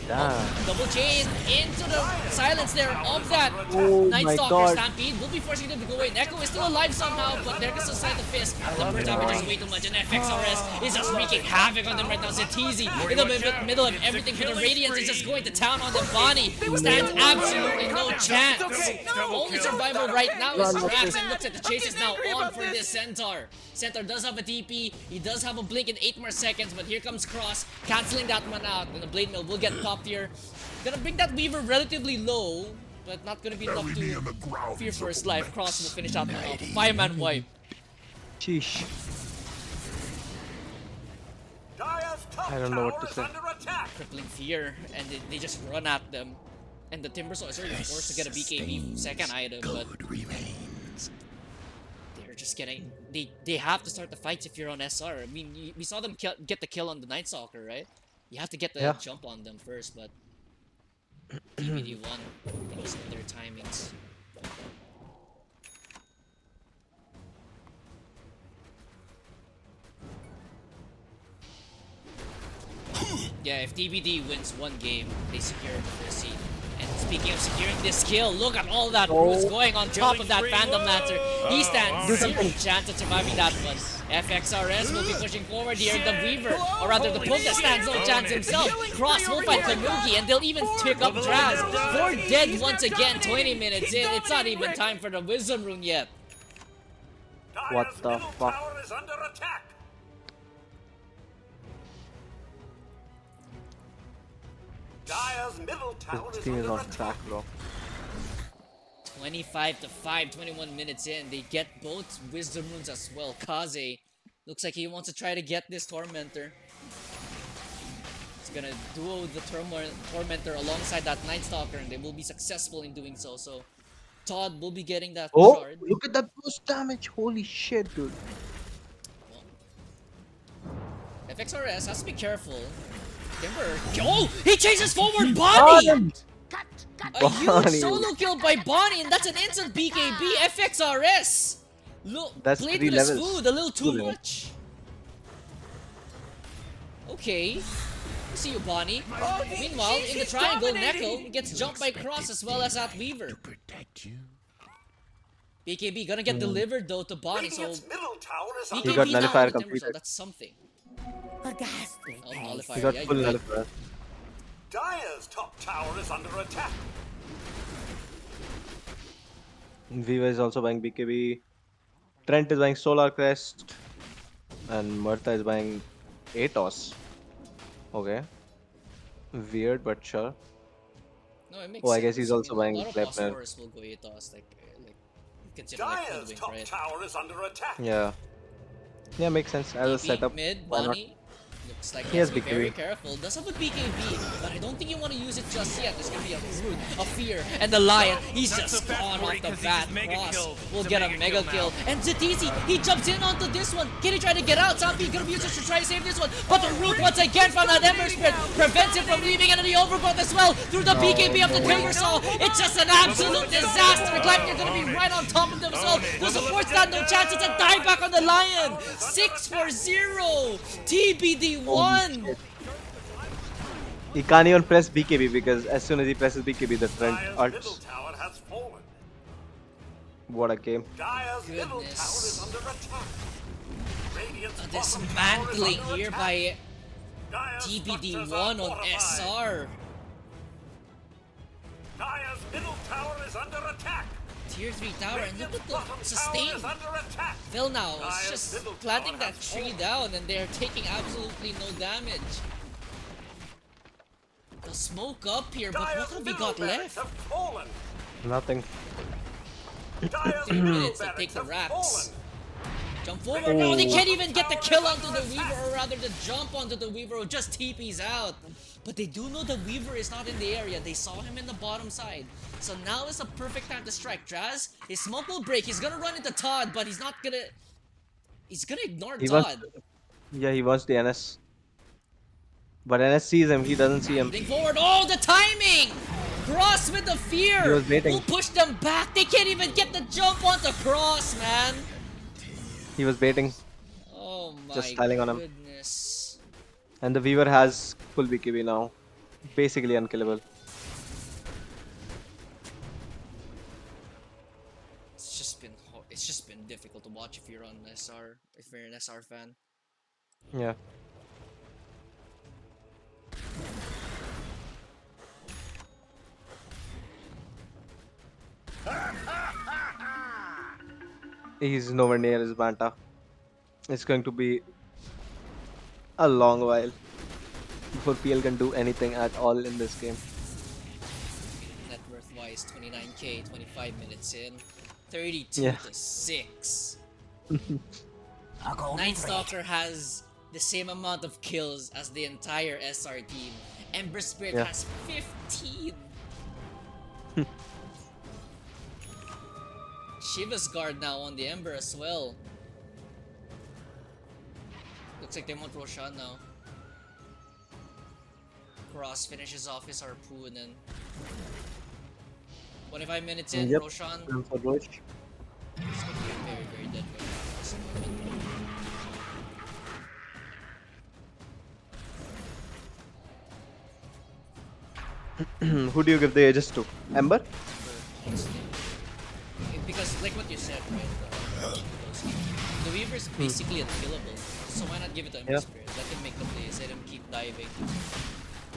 Damn. Double chain into the silence there of that Oh Night my Stalker god. Stampede. Will be forcing them to go away. Neko is still alive somehow, but there goes inside the fist. The burst damage is way too much, and FXRS is just wreaking havoc on them right now. Zetizi in the middle of everything for the Radiance is just going to town on them. Bonnie stands absolutely no chance. Only survival right now is Drax, and looks at the chase is now on for this Centaur. Centaur does have a TP, he does have a blink in 8 more seconds, but here comes Cross, canceling that one out, and the Blade Mill will get popped here. Gonna bring that Weaver relatively low, but not gonna be enough to fear for his life. Cross will finish that one off. 5-man wipe. Sheesh. Dire's top I don't know what tower to is say. under attack. Crippling fear, and they just run at them. And the Timbersaw is already forced to get a BKB second item, but they're just getting... They have to start the fights if you're on SR. I mean, we saw them get the kill on the Night Stalker, right? You have to get the jump on them first, but... TBD1 knows their timings. Yeah, if TBD wins one game, they secure the first seed. And speaking of securing this kill, look at all that roots going on top of that Phantom Lancer. He stands zero chance of surviving that one. FXRS will be pushing forward here. The Weaver, or rather the Puka, stands no chance himself. Cross will fight Kamugi, and they'll even pick up Draz. 4 dead once again, 20 minutes in. It's not even time for the Wisdom Rune yet. What Dire's the middle fuck? tower is under attack. Dire's middle tower This is team is under on attack. track, bro. 25 to 5, 21 minutes in. They get both Wisdom Runes as well. Kaze looks like he wants to try to get this Tormentor. He's gonna duo the Tormentor alongside that Night Stalker, and they will be successful in doing so. So Todd will be getting that Oh, shard. look at that boost damage. Holy shit, dude. FXRS has to be careful. Timber. Oh! He chases forward Bonnie! A huge Bonnie. solo kill by Bonnie, and that's an instant BKB. FXRS! Look, That's played 3 with his levels. food a little too 2 levels. much. Okay. I see you, Bonnie. Meanwhile, in the triangle, Neko gets jumped by Cross as well as that Weaver. BKB gonna get delivered though to Bonnie, so Radiant's middle tower is BKB under He got down nullifier with the Timbersaw, completed. that's something. Oh, He nullifier, got yeah, full you're right. nullifier. Dire's top tower is under attack. Viva is also buying BKB. Trent is buying Solar Crest. And Murtha is buying Atos. Okay. Weird, but sure. No, it makes Oh, I sense. guess he's also I mean, buying a lot of Sleipnir. Phosphorus will go Atos, like consider like Dire's Hoodwink, top right? tower is under attack. Yeah. Yeah, makes sense. As a TP, setup. mid, why not? Bonnie. Looks like He he has has to be very BKB. careful. Does have a BKB, but I don't think you want to use it just yet. There's gonna be a Brood, a Fear, and the Lion. He's just spawned off the bat. Cross will get a mega kill. And Zetizi, he jumps in onto this one. Can he try to get out? Zampi gonna use it to try to save this one. But the root once again from that Ember Spirit prevents him from leaving into the overgrowth as well. Through the BKB of the Timbersaw. It's just an absolute disaster. Gleipnir gonna be right on top of themselves. The support stand no chance. It's a dieback on the Lion. 6-4-0. TBD1. He can't even press BKB because as soon as he presses BKB, the Trent Dire's middle ults. tower has fallen. What a game. Dire's middle tower Goodness. is under attack. Radiant's A bottom tower is dismantling under here attack. by Dire's structures TBD1 are on fortified. SR. Dire's middle tower is under attack. Tier 3 tower, and look Radiant's at bottom the tower sustain. is under attack. Phil now is Dire's just middle planting tower that has tree fallen. down, and they're taking absolutely no damage. The smoke up here, but what Dire's have we middle got barracks left? have fallen. Nothing. Dire's 3 middle minutes to take barracks the have wraps. fallen. Jump forward, no, they can't even get the kill onto the Weaver, or rather the jump onto the Weaver, who just TP's out. But they do know the Weaver is not in the area. They saw him in the bottom side. So now is a perfect time to strike. Draz, his smoke will break. He's gonna run into Todd, but he's not gonna... He's gonna ignore He Todd. wants, yeah, he wants the NS. But NS sees him. He doesn't see him. Moving forward. Oh, the timing! Cross with the He fear was will waiting. push them back. They can't even get the jump on the cross, man. He was waiting, Oh just my styling on him. goodness. And the Weaver has full BKB now. Basically unkillable. It's just been difficult to watch if you're on SR, if you're an SR fan. Yeah. He's nowhere near his Banta. It's going to be a long while before PL can do anything at all in this game. Net worth wise, 29k, 25 minutes in, 32 Yeah. to 6. A golden Night thread. Stalker has the same amount of kills as the entire SR team. Ember Spirit Yeah. has 15. Shiva's guard now on the Ember as well. Looks like they want Roshan now. Cross finishes off his harpoon and 25 minutes in, Yep. Roshan And for Roche. is going to be very, very dead right now at this moment. Who do you give the Aegis to? Ember? Honestly. Because, like what you said, right? The Weaver's basically unkillable. So why not give it to Ember Yeah. Spirit? Let him make the plays, let him keep diving.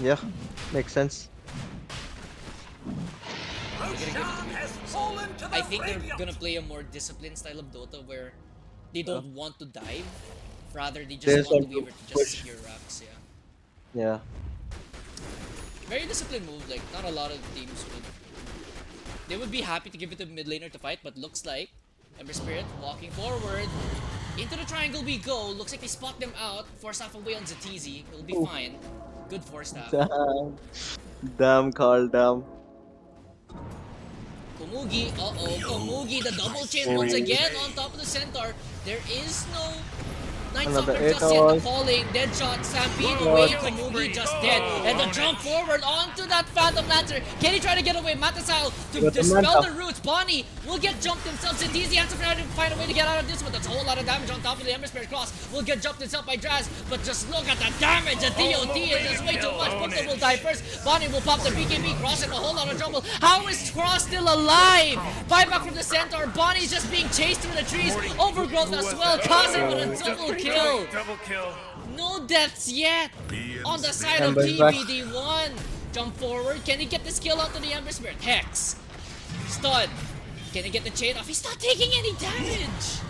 Yeah. Makes sense. Roshan has fallen to the I think they're graveyard. gonna play a more disciplined style of Dota where they don't want to dive. Rather, they They just just want the want to Weaver to just push. secure racks, yeah. Yeah. Very disciplined move, like, not a lot of teams would. They would be happy to give it to mid laner to fight, but looks like Ember Spirit walking forward. Into the triangle we go. Looks like they spot them out. Force half away on Zatizi. It'll be fine. Good force half. Damn. Damn, Carl. Damn. Komugi, uh-oh, Komugi, the double chain once again on top of the centaur. There is no Night Another Stalker just 8 yet. The hours. falling, dead shot, Stampede Oh, away, God. Komugi just dead. And the jump forward onto that Phantom Lancer. Can he try to get away? Matasao to Got the dispel Manta. the roots. Bonnie will get jumped himself. Zitizi has to find a way to get out of this one. That's a whole lot of damage on top of the Ember Spirit Cross. Will get jumped himself by Draz. But just look at the damage. The DOT is just way too much. Puka will die first. Bonnie will pop the BKB. Cross in a whole lot of trouble. How is Cross still alive? Buyback from the centaur. Bonnie's just being chased through the trees. Overgrowth as well. Kaze with a double kill. Double kill. No deaths yet on the side of Ember's back. TBD1. Jump forward. Can he get this kill onto the Ember Spirit? Hex. Stun. Can he get the chain off? He's not taking any damage.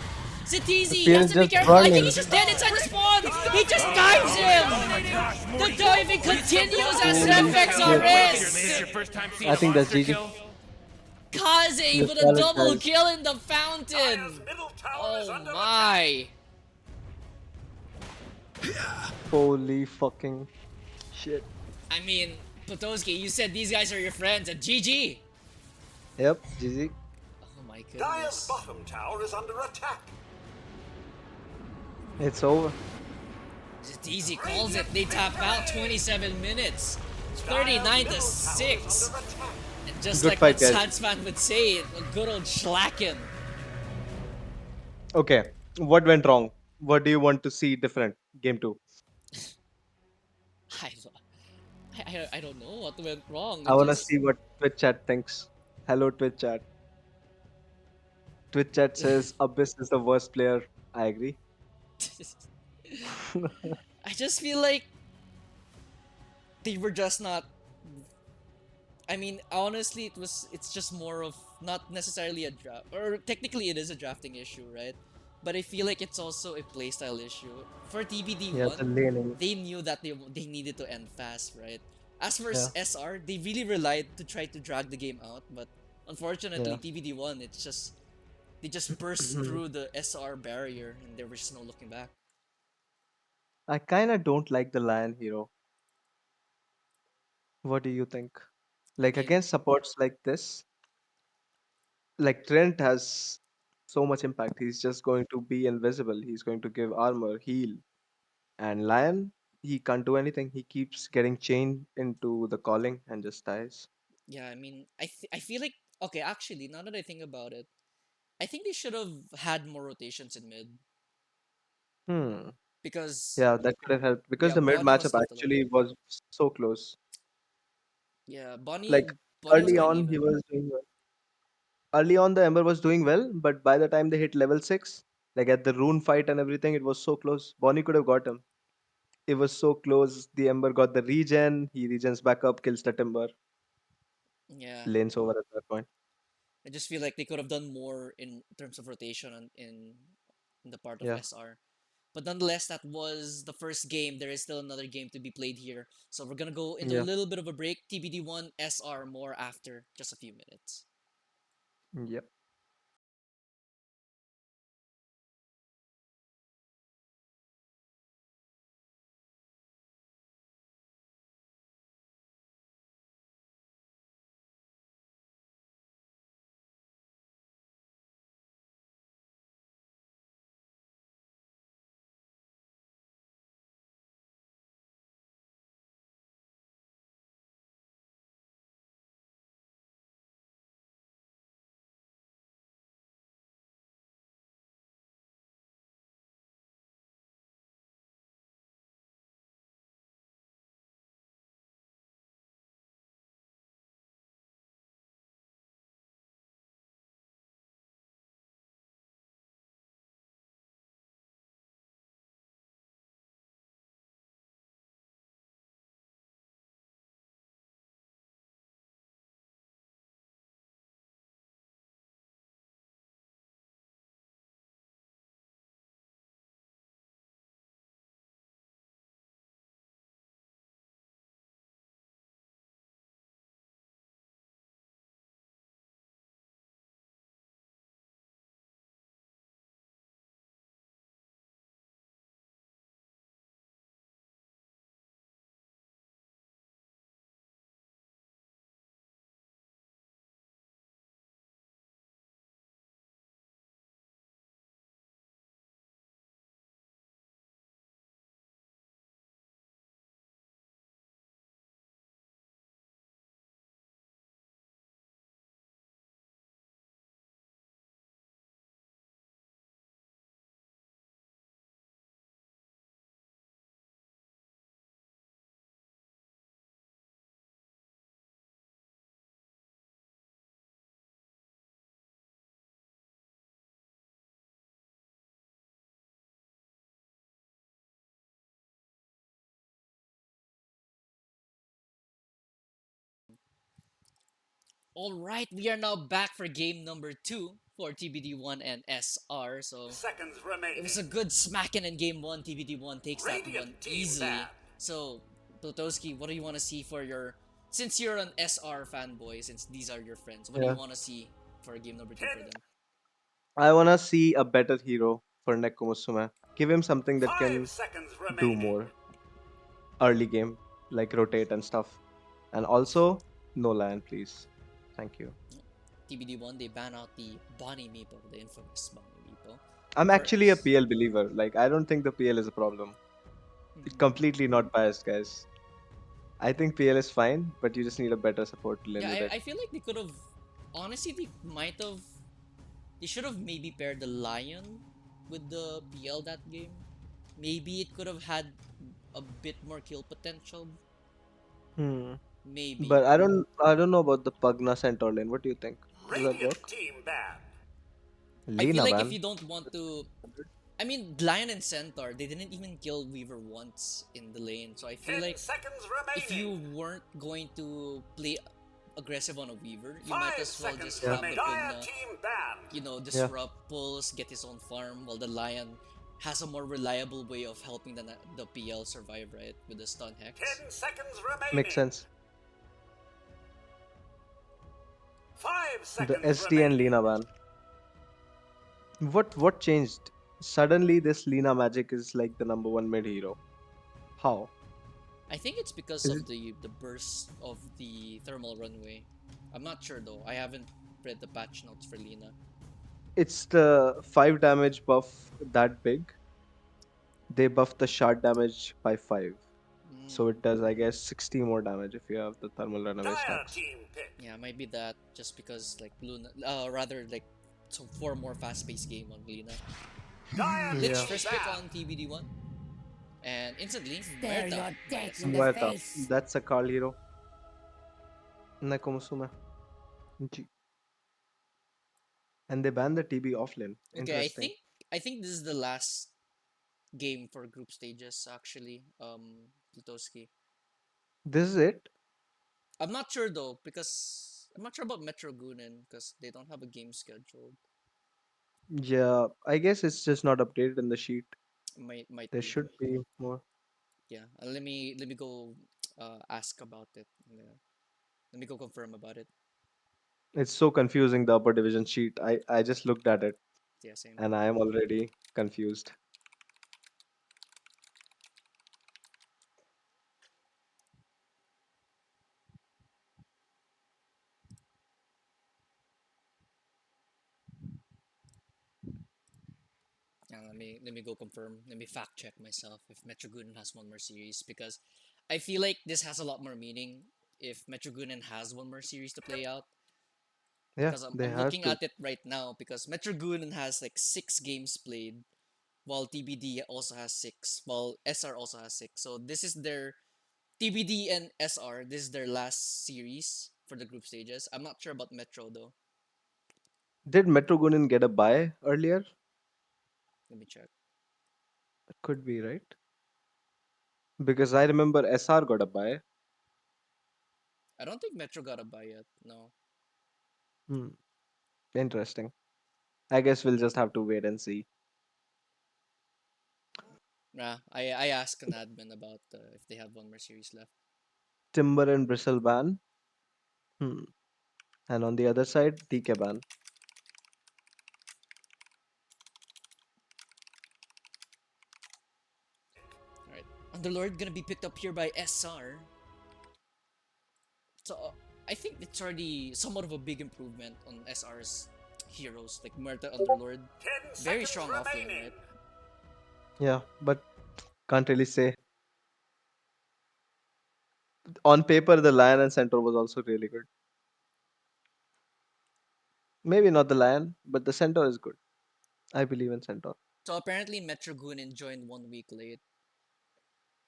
Zatizi Spear has is to be just careful. I think running. he's just dead inside the spawn. He just dives him. The diving continues as Reflex This arrests. is your first time seeing I a think that's monster GG. kill? Kaze Yes, with a Alex double has- kill in the fountain. Dire's middle tower is Oh under my. Holy fucking shit. I mean, Potowski, you said these guys are your friends and GG. Yep, GG. Oh my Dire's goodness. bottom tower is under attack. It's over. Just easy calls it. They tap out 27 minutes. 39 to 6. And just Good like fight, what guys. Sansman would say, a good old schlacken. Okay, what went wrong? What do you want to see different? Game 2. I, I don't know what went wrong. I It wanna just... see what Twitch chat thinks. Hello, Twitch chat. Twitch chat says Abyss is the worst player. I agree. I just feel like they were just not. I mean, honestly, it's just more of not necessarily a draft, or technically it is a drafting issue, right? But I feel like it's also a playstyle issue. For TBD1, Yeah, the laning. they knew that they needed to end fast, right? As for Yeah. SR, they really relied to try to drag the game out, but unfortunately, Yeah. TBD1, it's just they just burst through the SR barrier, and there was just no looking back. I kinda don't like the Lion Hero. What do you think? Like Again, against supports like this, like Trent has so much impact. He's just going to be invisible. He's going to give armor, heal. And Lion? he can't do anything. He keeps getting chained into the calling and just dies. Yeah, I mean, I feel like okay. Actually, now that I think about it, I think they should have had more rotations in mid Hmm. because Yeah, that could have helped because yeah, the mid Bonnie was matchup left alone. actually was so close. Yeah, Bonnie Like Bonnie was early going on, he even. was doing well. Early on, the Ember was doing well, but by the time they hit level 6, like at the rune fight and everything, it was so close. Bonnie could have got him. It was so close. The Ember got the regen. He regens back up, kills the Timber, Yeah, lanes over at that point. I just feel like they could have done more in terms of rotation in the part of Yeah, SR. But nonetheless, that was the first game. There is still another game to be played here. So we're gonna go into a yeah, little bit of a break. TBD1 SR more after just a few minutes. yeah. All right, we are now back for game number two for TBD1 and SR. So Seconds it was a remaining. good smacking in game one. TBD1 takes that one Radiant team easily. bad. So, Plutowski, what do you want to see for your. Since you're an SR fanboy, since these are your friends, what do you Yeah. want to see for game number two for 10, them? I wanna see a better hero for Nekomusume. Give him something that 5 can seconds do remaining. more early game, like rotate and stuff. And also, no lion, please. Thank you. TBD1, they ban out the Bonnie Meeple, the infamous Bonnie Meeple. I'm For actually a PL believer. Like, I don't think the PL is a problem. It's Mhm. completely not biased, guys. I think PL is fine, but you just need a better support to Yeah, lane with it. I feel like they could have. Honestly, they might have. They should have maybe paired the Lion with the PL that game. Maybe it could have had a bit more kill potential. Hmm. Maybe. But I don't know about the Pugna Centaur lane. What do you think? Does that Radiant work? team bad. I feel Lena, like if man. you don't want to. I mean, Lion and Centaur, they didn't even kill Weaver once in the lane. So I feel 10 like seconds if you remaining. weren't going to play aggressive on a Weaver, you might 5 as well seconds just Yeah, have remaining. the Dire Pugna, team banned. yeah. disrupt, pulse, get his own farm, while the Lion has a more reliable way of helping the PL survive, right? With the stun hex. 10 seconds Makes remaining. sense. 5 The seconds SD and remaining. Lena ban. What changed? Suddenly, this Lena magic is like the number one mid hero. How? I think it's because Is it? of the burst of the thermal runway. I'm not sure though. I haven't read the patch notes for Lina. It's the 5 damage buff that big. They buffed the shard damage by 5. So it does, I guess, 60 more damage if you have the thermal runaway Dire stacks. team pick. Yeah, might be that just because like Luna, rather like so 4 more fast-paced game on Luna. Dire Lich Yeah. team first pick down. on TBD1, and instantly Stare Muerta your by death in SR. the Muerta. face. That's a Carl hero. Nekomusume. G. And they banned the TB offlane. Okay, Interesting. I think this is the last game for group stages actually. Plutoski. This is it? I'm not sure though because I'm not sure about Metro Gunen because they don't have a game scheduled. Yeah, I guess it's just not updated in the sheet. Might There be. should be more. Yeah. Let me go ask about it. Let me go confirm about it. It's so confusing, the upper division sheet. I just looked at it Yeah, same. and I am already confused. Yeah, let me go confirm. Let me fact check myself if Metro Gunen has 1 more series because I feel like this has a lot more meaning if Metro Gunen has 1 more series to play out. Yeah, Because I'm, they I'm has looking to. at it right now because Metro Gunen has like 6 games played while TBD also has 6 while SR also has 6. So this is their TBD and SR. This is their last series for the group stages. I'm not sure about Metro though. Did Metro Gunin get a buy earlier? Let me check. It could be, right? Because I remember SR got a buy. I don't think Metro got a buy yet. No. Hmm. Interesting. I guess we'll just have to wait and see. Nah, I asked an admin about if they have 1 more series left. Timber and Bristle ban. Hmm. And on the other side, TK ban. Alright. Underlord gonna be picked up here by SR. So I think it's already somewhat of a big improvement on SR's heroes like Muerta Underlord. 10 Very seconds strong offlane, remaining. right? Yeah, but can't really say. On paper, the Lion and Centaur was also really good. Maybe not the Lion, but the Centaur is good. I believe in Centaur. So apparently Metro Gunin joined 1 week late,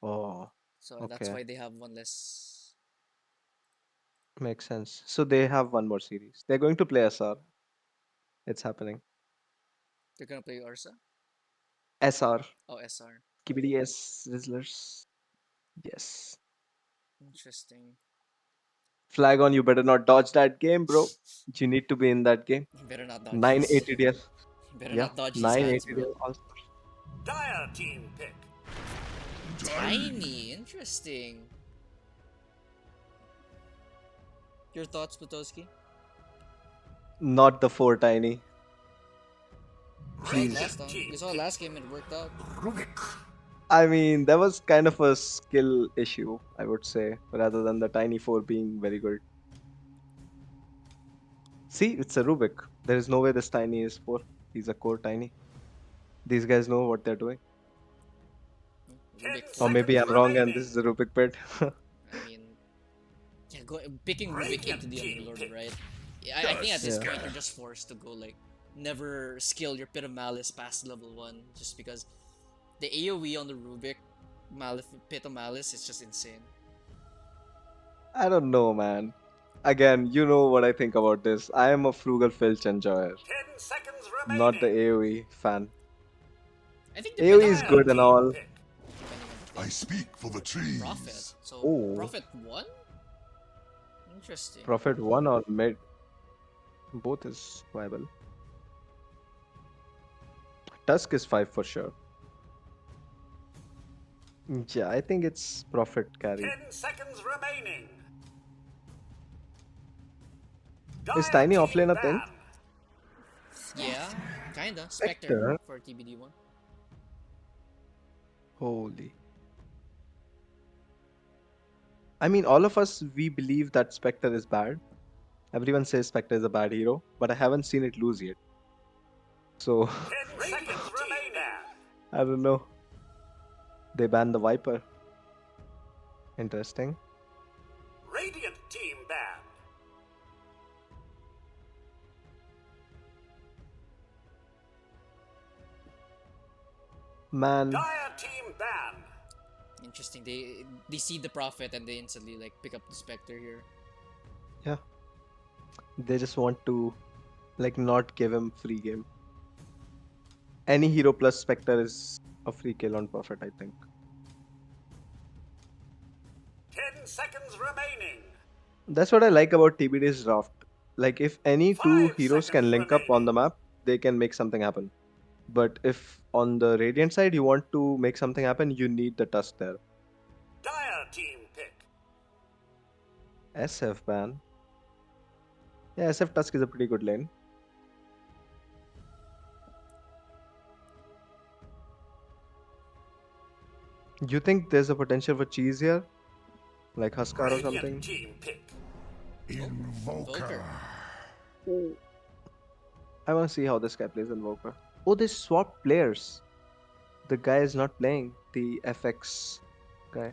Oh, so that's okay. why they have one less. Makes sense. So they have one more series. They're going to play SR. It's happening. They're gonna play Ursa. SR. Oh, SR. Skibidiest Rizzlers. Yes. Interesting. Flag on, you better not dodge that game, bro. You need to be in that game. You better not dodge these. 980 DL. You better Yeah, not dodge these hands, 980 bro. DL also. Dire team pick. Tiny. Interesting. Your thoughts, Plutoski? Not the 4 tiny. Red Please. Last time team we saw pick. last game it worked out. I mean, that was kind of a skill issue, I would say, rather than the tiny 4 being very good. See, it's a Rubik. There is no way this tiny is 4. He's a core tiny. These guys know what they're doing. 10 Rubik Or 4. maybe seconds I'm wrong and this remaining. is a Rubik pet. I mean, yeah, picking Rubik into Radiant the team Underlord, pick. right? Yeah, I think at this Yeah. point you're just forced to go like never skill your Pit of Malice past level 1 just because the AoE on the Rubik Pit of Malice is just insane. I don't know, man. Again, you know what I think about this. I am a frugal filch enjoyer, 10 seconds not the remaining. AoE fan. I think AoE depending is on Dire good and team all. pick. depending on the I thing. speak for the Prophet. trees. So Oh, Prophet 1? Interesting. Prophet 1 or mid. Both is viable. Tusk is 5 for sure. Yeah, I think it's Prophet carry. 10 seconds remaining. Is Dire Tiny team offlane a thing? ban. Yeah, kinda. Spectre Spectre. for TBD1. Holy. I mean, all of us, we believe that Spectre is bad. Everyone says Spectre is a bad hero, but I haven't seen it lose yet. So, 10 seconds remaining. I don't know. They banned the Viper. Interesting. Radiant team banned. Man, Dire team banned. Interesting. They see the profit and they instantly like pick up the Spectre here. yeah. They just want to like not give him free game. Any hero plus Spectre is a free kill on Prophet, I think. 10 seconds remaining. That's what I like about TBD's draft. Like if any two 5 heroes seconds can link up on remaining. the map, they can make something happen. But if on the Radiant side you want to make something happen, you need the Tusk there. Dire team pick. SF ban. Yeah, SF Tusk is a pretty good lane. You think there's a potential for cheese here? Like Huskar or Radiant something? team pick. Invoker. Oh. I want to see how this guy plays Invoker. Oh, they swapped players. The guy is not playing. The FX guy.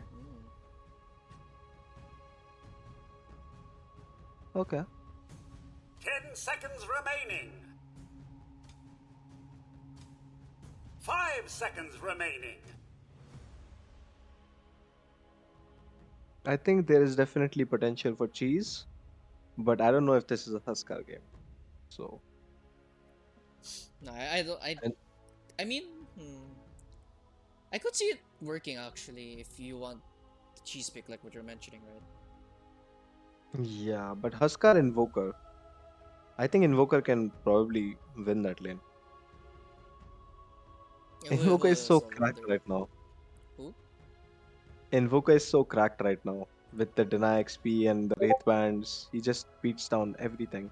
Mm. Okay. 10 seconds remaining. 5 seconds remaining. I think there is definitely potential for cheese, but I don't know if this is a Huskar game. So, No, I don't. and I mean, I could see it working actually if you want the cheese pick like what you're mentioning, right? yeah, but Huskar Invoker. I think Invoker can probably win that lane. Yeah, Invoker who is so else? I cracked wonder. right now. Who? Invoker is so cracked right now with the deny XP and the Wraith bands. He just beats down everything.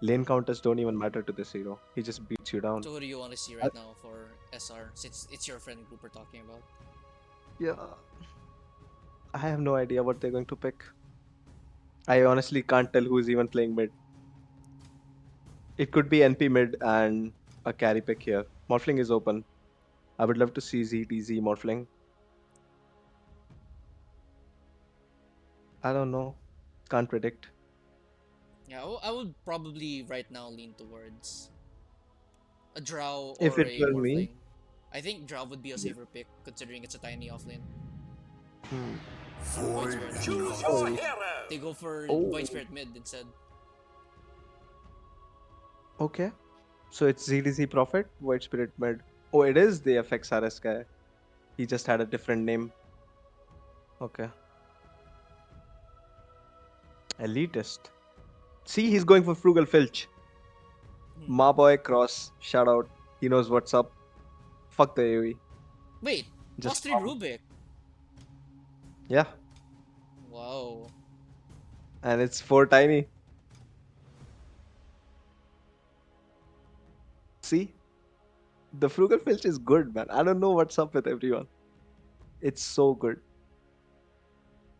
Lane counters don't even matter to this hero. He just beats you down. So who do you want to see I- right now for SR? Since it's your friend group we're talking about. yeah, I have no idea what they're going to pick. I honestly can't tell who's even playing mid. It could be NP mid and a carry pick here. Morphling is open. I would love to see ZTZ Morphling. I don't know. Can't predict. Yeah, I would probably right now lean towards a Drow If or it a were me, Morphling. I think Drow would be a yeah. safer pick considering it's a tiny offlane. Hmm. Void Spirit. Choose Oh, your hero. They go for Void oh, Spirit mid instead. okay. So it's ZDZ Prophet, White Spirit Mid. Oh, it is the FXRS guy. He just had a different name. Okay. Elitist. See, he's going for Frugal Filch. Hmm. Ma boy cross. Shout out. He knows what's up. Fuck the AoE. Wait, plus Just 3 farm. Rubik. Yeah. Wow. And it's 4 tiny. See? The Frugal Filch is good, man. I don't know what's up with everyone. It's so good.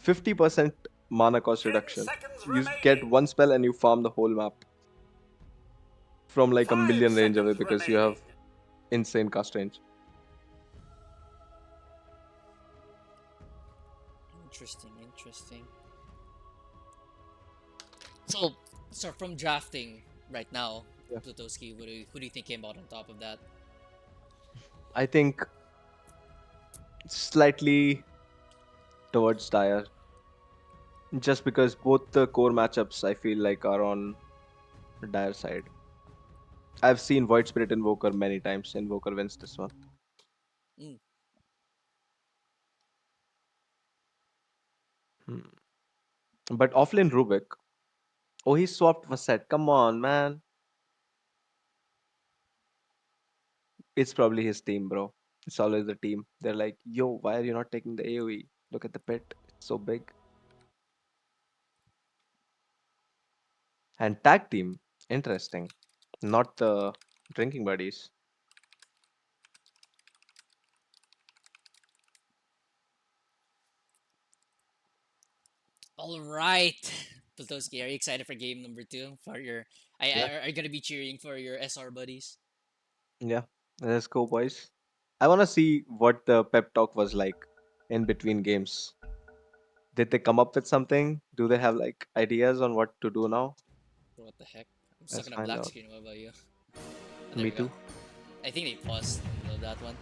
50% mana cost 10 reduction. seconds You get remaining. one spell and you farm the whole map from like a 5 million range away seconds because you have remaining. insane cast range. Interesting, interesting. So, so from drafting right now, Yeah. Plutoski, who do you think came out on top of that? I think slightly towards Dire, just because both the core matchups I feel like are on Dire side. I've seen Void Spirit Invoker many times. Invoker wins this one. Mm. Hmm. But offlane Rubik. Oh, he swapped for set. Come on, man. It's probably his team, bro. It's always the team. They're like, yo, why are you not taking the AoE? Look at the pit. It's so big. And tag team. Interesting. Not the drinking buddies. All right, Plutoski, are you excited for game number 2? For your, Yeah. are you gonna be cheering for your SR buddies? Yeah. Let's go, boys. I want to see what the pep talk was like in between games. Did they come up with something? Do they have like ideas on what to do now? What the heck? I'm stuck Let's in a find black out. screen. What about you? Oh, there Me we go. too. I think they paused that one.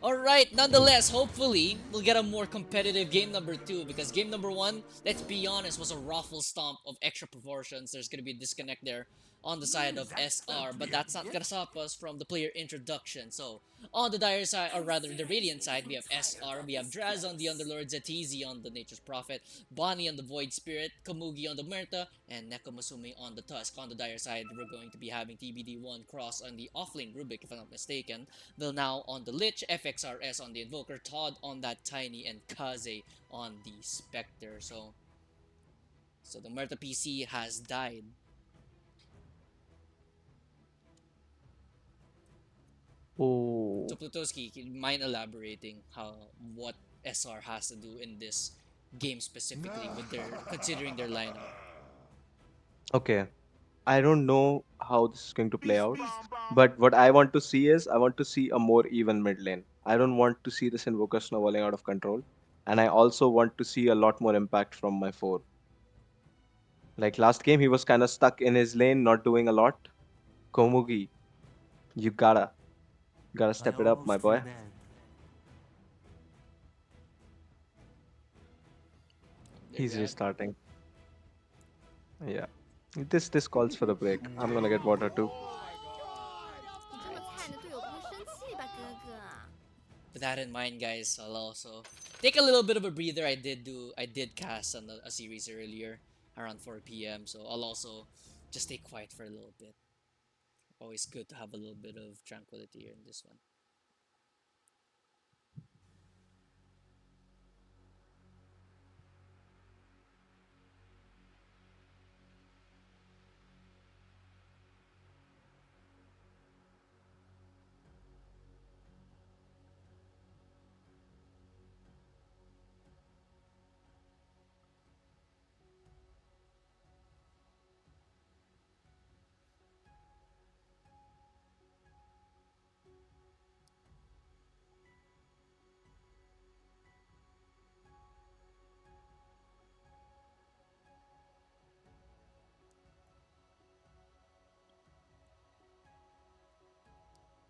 Alright, nonetheless, hopefully, we'll get a more competitive game number 2 because game number 1, let's be honest, was a ruffle stomp of extra proportions. There's gonna be a disconnect there on the side of SR, but that's not gonna stop us from the player introduction. So, on the Dire side, or rather the Radiant side, we have SR, we have Draz on the Underlord, Zetizi on the Nature's Prophet, Bonnie on the Void Spirit, Komugi on the Murta, and Nekomusumi on the Tusk. On the Dire side, we're going to be having TBD1 cross on the offlane Rubik, if I'm not mistaken. Will now on the Lich, FXRS on the Invoker, Todd on that Tiny, and Kaze on the Spectre. So the Murta PC has died. Oh, So Plutoski, you mind elaborating what SR has to do in this game specifically with their considering their lineup? okay. I don't know how this is going to play out, but what I want to see is I want to see a more even mid lane. I don't want to see this Invoker snowballing out of control, and I also want to see a lot more impact from my four. Like last game, he was kind of stuck in his lane, not doing a lot. Komugi, you gotta step it up, my boy. There we He's have it. restarting. Yeah. This calls for a break. I'm gonna get water too. 你这么菜，你的队友不会生气吧，哥哥？ With that in mind, guys, I'll also take a little bit of a breather. I did cast on a series earlier around 4 p.m. So I'll also just stay quiet for a little bit. Always good to have a little bit of tranquility here in this one.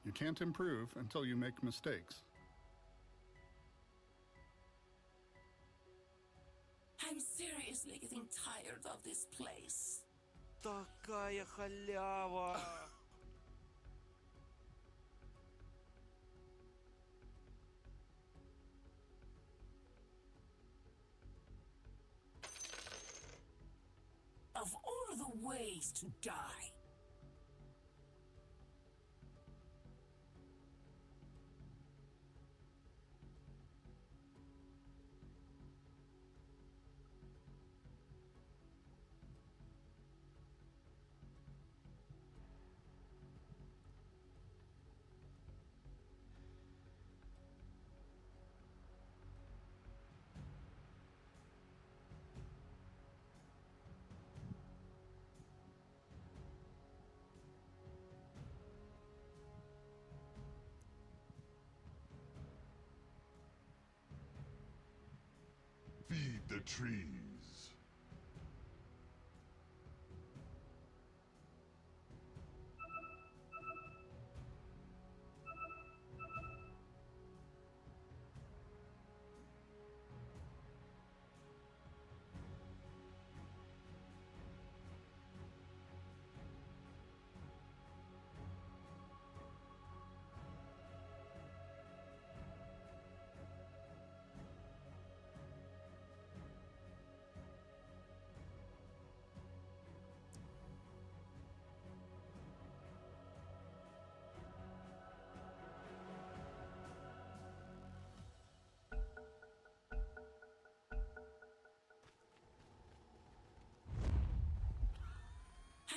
You can't improve until you make mistakes. I'm seriously getting tired of this place. Такая халява! Of all the ways to die. Feed the trees.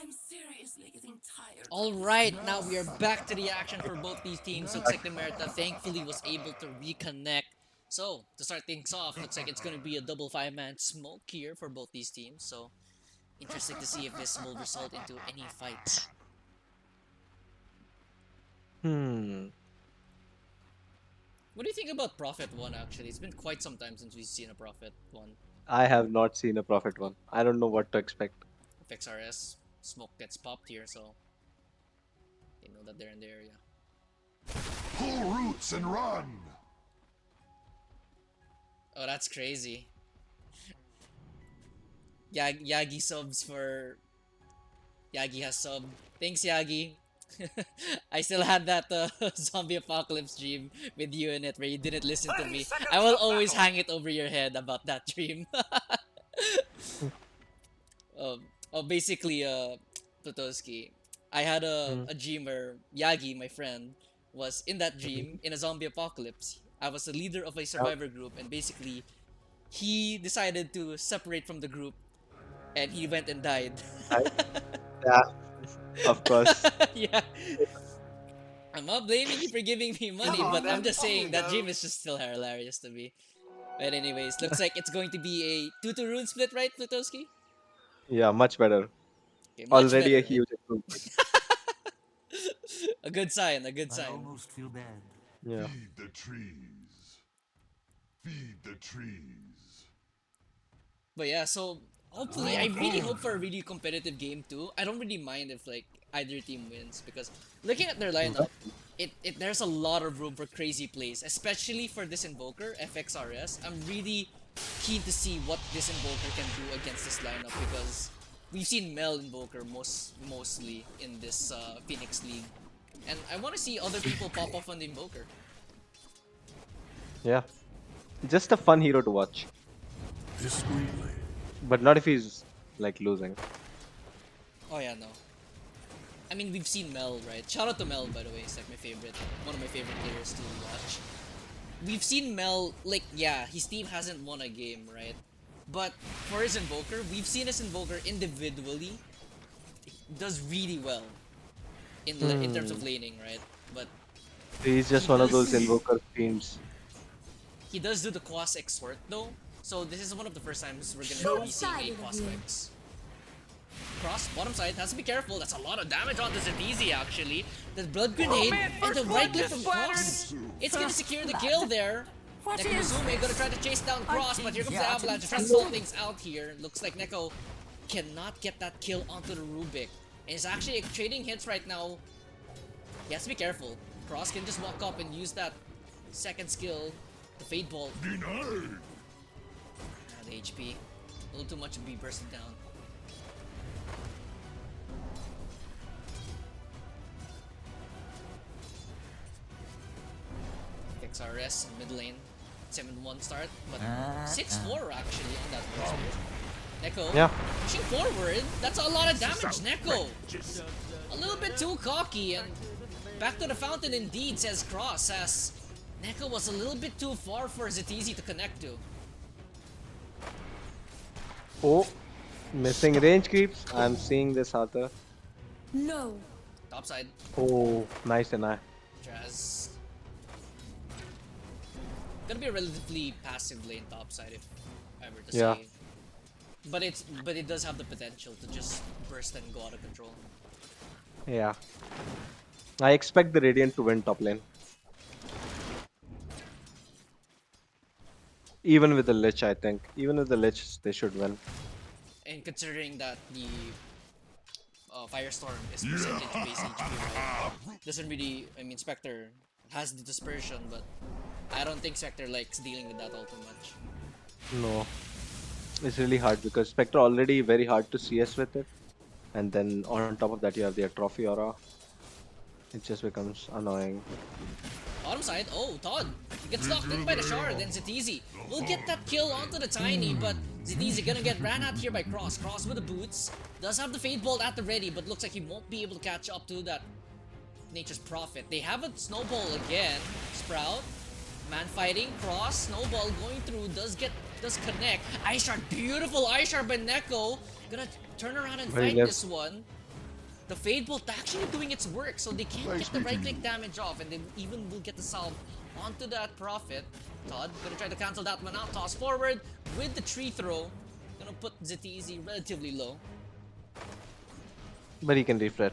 I'm seriously getting tired. Alright, now we are back to the action for both these teams. Looks like the Merita thankfully was able to reconnect. So, to start things off, looks like it's going to be a double 5-man smoke here for both these teams. So, interesting to see if this will result into any fights. What do you think about Prophet 1 actually? It's been quite some time since we've seen a Prophet 1. I have not seen a Prophet one. I don't know what to expect. FXRS. Smoke gets popped here, so they know that they're in the area. Pull roots and run. Oh, that's crazy. Yagi subs for... Yagi has sub. Thanks, Yagi. I still had that zombie apocalypse dream with you in it where you didn't listen to 30 me. seconds I will to always battle. hang it over your head about that dream. um, basically, Plutowski, I had Hmm. a dream where Yagi, my friend, was in that dream in a zombie apocalypse. I was the leader of a Yeah. survivor group, and basically, he decided to separate from the group, and he went and died. I- yeah, of course. Yeah, I'm not blaming you for giving me money, Come on, but I'm then. just Off you saying that go. dream is just still hilarious to me. But anyways, looks like it's going to be a 2-2 rune split, right, Plutowski? Yeah, much better. Okay, much Already a better, right? huge improvement. A good sign, a good I sign. almost feel bad. Yeah. Feed the trees. Feed the trees. But yeah, so hopefully, I really hope for a really competitive game too. I don't really mind if like either team wins because looking at their lineup, there's a lot of room for crazy plays, especially for this Invoker FXRS. I'm really keen to see what this Invoker can do against this lineup because we've seen Mel Invoker mostly in this Phoenix League, and I want to see other people pop off on the Invoker. Yeah. Just a fun hero to watch. Discreetly. But not if he's like losing. Oh yeah, no. I mean, we've seen Mel, right? Shout out to Mel, by the way. He's like my favorite, one of my favorite players to watch. We've seen Mel, like, yeah, his team hasn't won a game, right? But for his Invoker, we've seen his Invoker individually does really well in terms of laning, right? But He's he just one of those does invoker fiends. he does do the Quas Exhort though. So this is one of the first times we're gonna be seeing a Quas X. Cross, bottom side, has to be careful. That's a lot of damage on this easy actually. The blood grenade and the right click from Cross. It's gonna secure the kill there. Neko Musume gonna try to chase down Cross, but here comes the avalanche. Trying to sort things out here. Looks like Neko cannot get that kill onto the Rubik. And he's actually trading hits right now. He has to be careful. Cross can just walk up and use that second skill, the Fade Bolt. Denied. The HP. A little too much to be bursted down. XRS in mid lane. 7-1 start, but 6-4 actually on that first bit. Neko Yeah. pushing forward. That's a lot of damage, Neko. A little bit too cocky and back to the fountain indeed, says Cross, as Neko was a little bit too far for Zetizi to connect to. Oh, missing range creeps. I'm seeing this Arthur. No. Topside, Oh, nice deny. Jazz. Gonna be a relatively passive lane topside if I were to Yeah. say. But it does have the potential to just burst and go out of control. Yeah. I expect the Radiant to win top lane. Even with the Lich, I think. Even with the Lich, they should win. And considering that the Firestorm is percentage-based HP, right? Doesn't really, I mean, Spectre has the dispersion, but I don't think Spectre likes dealing with that all too much. No. It's really hard because Spectre already very hard to CS with it. And then on top of that, you have their trophy aura. It just becomes annoying. Bottom side, oh, Todd. He gets locked in by the shard, then Zetizi will get that kill onto the Tiny, but Zetizi gonna get ran out here by Cross. Cross with the boots. Does have the Fade Bolt at the ready, but looks like he won't be able to catch up to that Nature's Prophet. They have a Snowball again. Sprout. Man fighting. Cross. Snowball going through. Does connect. Ice Shard. Beautiful Ice Shard by Neko. Gonna turn around and Very fight left. this one. The Fade Bolt actually doing its work, so they can't get the right click damage off, and they even will get the salve onto that Prophet. Todd gonna try to cancel that one out. Toss forward with the tree throw. Gonna put Zetizi relatively low. But he can refret.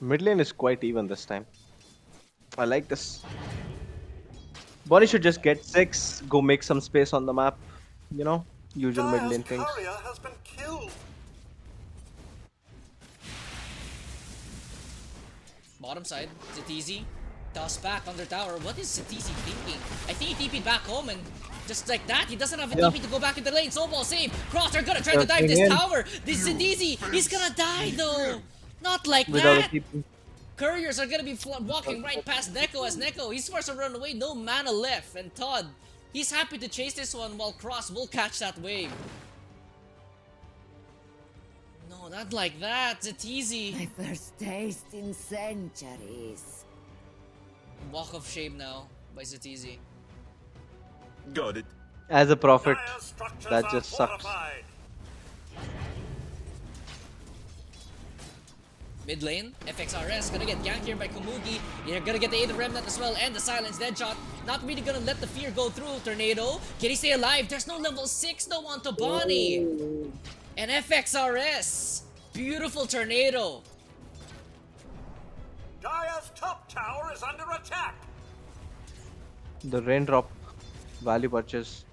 Mid lane is quite even this time. I like this. Bonnie should just get 6, go make some space on the map. You know, usual mid Dire's lane things. courier has been killed. Bottom side, Zetizi. Toss back under tower. What is Zetizi thinking? I think he TP'd back home and just like that, he doesn't have a Yeah. TP to go back into the lane. Snowball save. Cross are gonna try to Yeah, dive swing this in. tower. This Zetizi, he's gonna die though. Not like Without a that. TP. Couriers are gonna be walking right past Neko as Neko, he's forced to run away, no mana left. And Todd, he's happy to chase this one while Cross will catch that wave. No, not like that, Zetizi. My first taste in centuries. Walk of shame now by Zetizi. Got it. As a prophet, Dire's structures that are just sucks. fortified. Mid lane, FXRS gonna get ganked here by Komugi. You're gonna get the Aether Remnant as well, and the Silence Deadshot. Not really gonna let the fear go through. Tornado, can he stay alive? There's no level 6 though onto Bonnie. And FXRS, beautiful Tornado. Dire's top tower is under attack. The raindrop value purchase.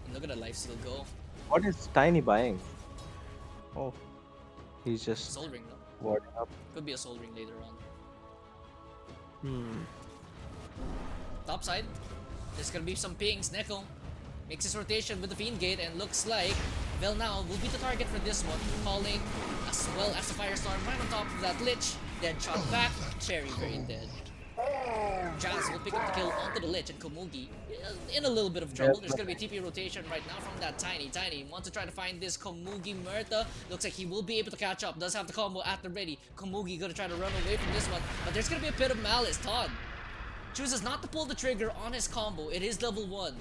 And look at the life steal go. What is Tiny buying? Oh, he's just Soul Ring, no? warding up. Could be a Soul Ring later on. Hmm. Top side, there's gonna be some pings. Neko makes his rotation with the Fiend Gate and looks like Vel now will be the target for this one. Calling as well as the Firestorm right on top of that Lich. Dead shot back, very dead. Jazz will pick up the kill onto the Lich and Komugi in a little bit of trouble. There's gonna be a TP rotation right now from that Tiny. Tiny wants to try to find this Komugi Murta. Looks like he will be able to catch up. Does have the combo at the ready. Komugi gonna try to run away from this one, but there's gonna be a bit of malice. Todd chooses not to pull the trigger on his combo. It is level 1.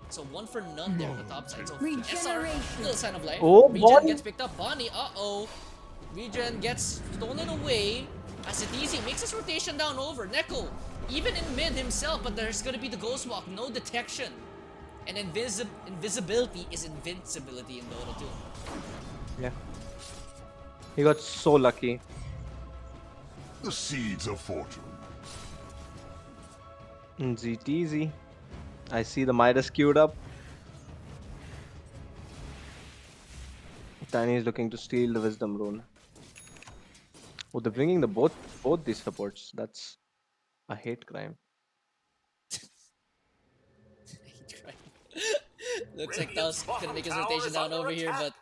So 1 for none there on the top side. So SR, little sign of life. Oh, Regen Bonnie. gets picked up. Bonnie, uh-oh. Regen gets stolen away as Zetizi makes his rotation down over. Neko, even in mid himself, but there's gonna be the Ghost Walk, no detection. And invisibility is invincibility in Dota 2. Yeah. He got so lucky. The seeds of fortune. ZTZ. I see the Midas queued up. Tiny is looking to steal the Wisdom Rune. Oh, they're bringing the both these supports. That's a hate crime. Looks like Taos gonna make his rotation down over here, but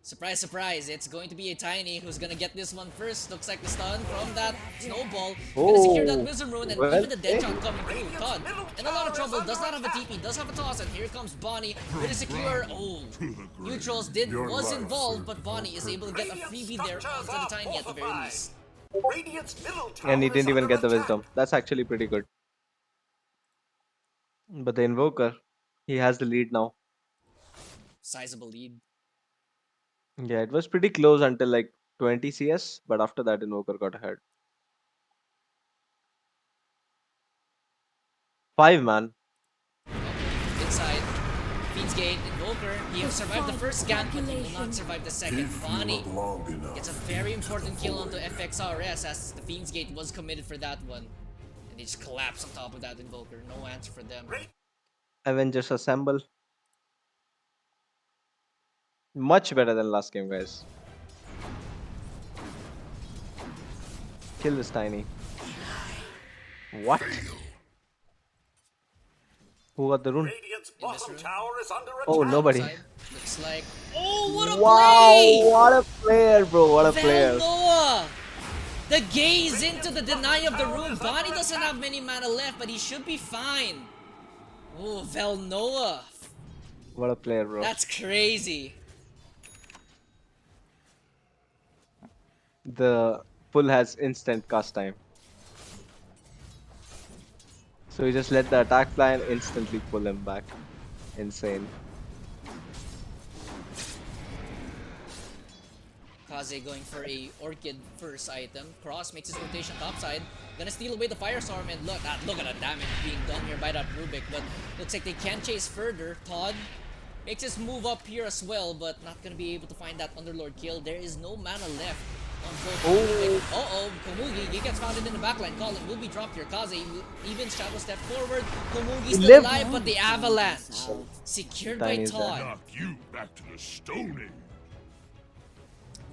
surprise, surprise, it's going to be a Tiny who's gonna get this one first. Looks like the stun from that snowball. Gonna secure that Wisdom Rune, and well even the dead shot coming through. Todd in a lot of trouble, does not have a TP, does have a toss, and here comes Bonnie with a secure. Oh, neutrals was involved, but Bonnie is able to get a freebie there onto the Tiny at the very least. Radiant's middle tower And he is didn't even under get the attack. Wisdom. That's actually pretty good. But the Invoker, he has the lead now. Sizable lead. Yeah, it was pretty close until like 20 CS, but after that Invoker got ahead. 5 man. Inside, Fiend's Gate, Invoker. He has survived the first gank, but he will not survive the second. If you Bonnie look long enough. gets a very important kill onto FXRS as the Fiend's Gate was committed for that one. And they just collapse on top of that Invoker. No answer for them. Avengers assemble. Much better than last game, guys. Kill this Tiny. What? Who got the rune? Radiant's bottom tower is under attack. Oh, nobody. Outside, looks like. Oh, what a Wow, play! what a player, bro. What a player. Noah! The gaze into the deny of the rune. Bonnie doesn't have many mana left, but he should be fine. Oh, Velnoa. What a player, bro. That's crazy. The pull has instant cast time. So you just let the attack fly and instantly pull him back. Insane. Kaze going for a Orchid first item. Cross makes his rotation topside. Gonna steal away the Firestorm, and look at the damage being done here by that Rubik. But looks like they can chase further. Todd makes his move up here as well, but not gonna be able to find that Underlord kill. There is no mana left Unfortunately, Komugi, he gets founded in the backline. Colin will be dropped here. Kaze even shadow step forward. Komugi still lived. alive, but the avalanche secured by Tiny is dead. Todd. Knock you back to the Stone Age.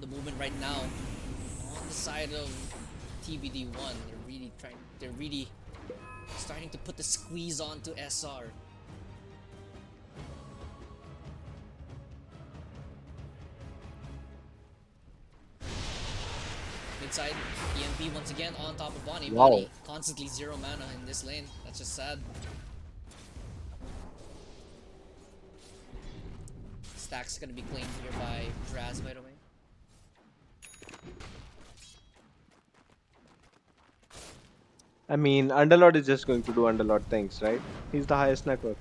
The movement right now on the side of TBD1, they're really starting to put the squeeze onto SR. Midside, EMP once again on top of Bonnie. Wow. Bonnie constantly 0 mana in this lane. That's just sad. Stack's gonna be claimed here by Draz, by the way. I mean, Underlord is just going to do Underlord things, right? He's the highest network.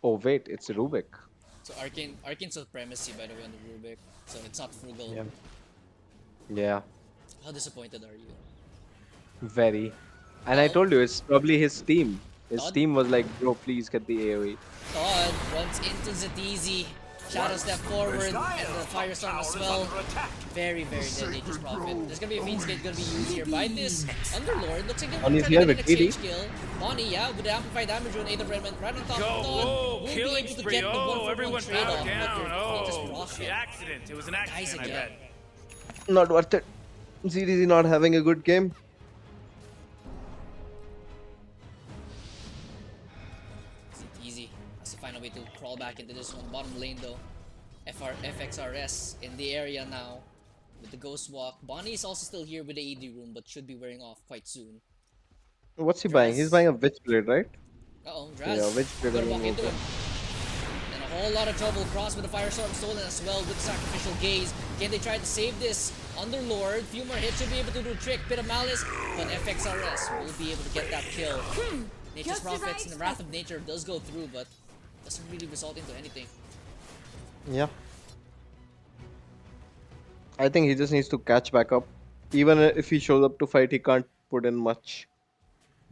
Oh wait, it's Rubik. So Arcane Supremacy, by the way, on the Rubik. So it's not frugal. Yeah. Yeah, How disappointed are you? very. And I Well, told you, it's probably his team. His Todd? team was like, bro, please get the AoE. Todd runs into Zatizi. Shadow step forward, and the Firestorm as well. Very, very deadly just profit. There's gonna be a Fiend's Gate gonna be used here by this Underlord. Looks like they want to Bonnie's try to here get an with KD. exchange kill. Bonnie, yeah, with the amplified damage on Aether Redmond right on top Go! of Todd. Whoa! Will be Killing able to spree! get the Oh, 1-for-1 everyone trade bow off, but down! they're just Oh, profit. the accident. It was an accident, I again. bet. Not worth it. ZDZ not having a good game. Easy. Has to find a way to crawl back into this one. Bottom lane though. FXRS in the area now with the Ghost Walk. Bonnie is also still here with the AD room, but should be wearing off quite soon. What's he buying? He's buying a Witchblade, right? Uh-oh, Draz. Yeah, Witchblade Gonna and walk into Invoker. him. And a whole lot of trouble. Cross with the Firestorm stolen as well with Sacrificial Gaze. Can they try to save this? Underlord, few more hits should be able to do a trick. Bit of malice, but FXRS will be able to get that kill. Nature's just as I Prophets and the Wrath of Nature does go through, but doesn't really result into anything. Yeah. I think he just needs to catch back up. Even if he shows up to fight, he can't put in much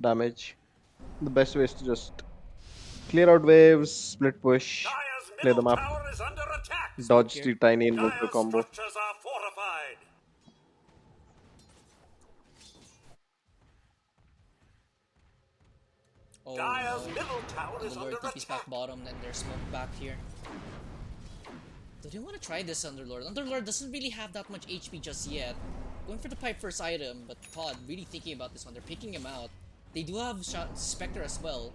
damage. The best way is to just clear out waves, split push, Dire's play the middle map, tower is under attack. dodge here. the tiny invoker Dire's combo. structures are fortified. Oh Dire's no. middle tower is under Underlord TP's attack. back bottom, and there's smoke back here. Do they want to try this Underlord? Underlord doesn't really have that much HP just yet. Going for the pipe first item, but Todd really thinking about this one. They're picking him out. They do have Spectre as well.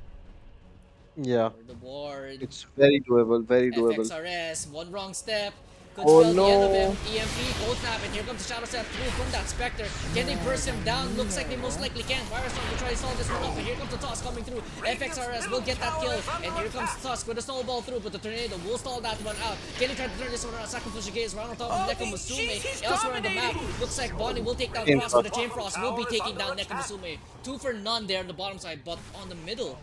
Yeah, Or the ward. it's very doable, very doable. FXRS, one wrong step. Could Oh, spell the end of him. no. EMP, Cold Snap, and here comes the Shadow Step through from that Spectre. Can they burst him down? Looks like they most likely can. Firestorm will try to solve this one up, and here comes the Toss coming through. FXRS will get that kill, and here comes Tusk with a snowball through, but the Tornado will stall that one out. Can they try to turn this one around? Sacrificial Gaze right on top of Neko Musume. Elsewhere on the map, looks like Bonnie will take down Chain Frost, Frost. but the Chain Frost will be taking down Neko Musume. 2 for none there on the bottom side, but on the middle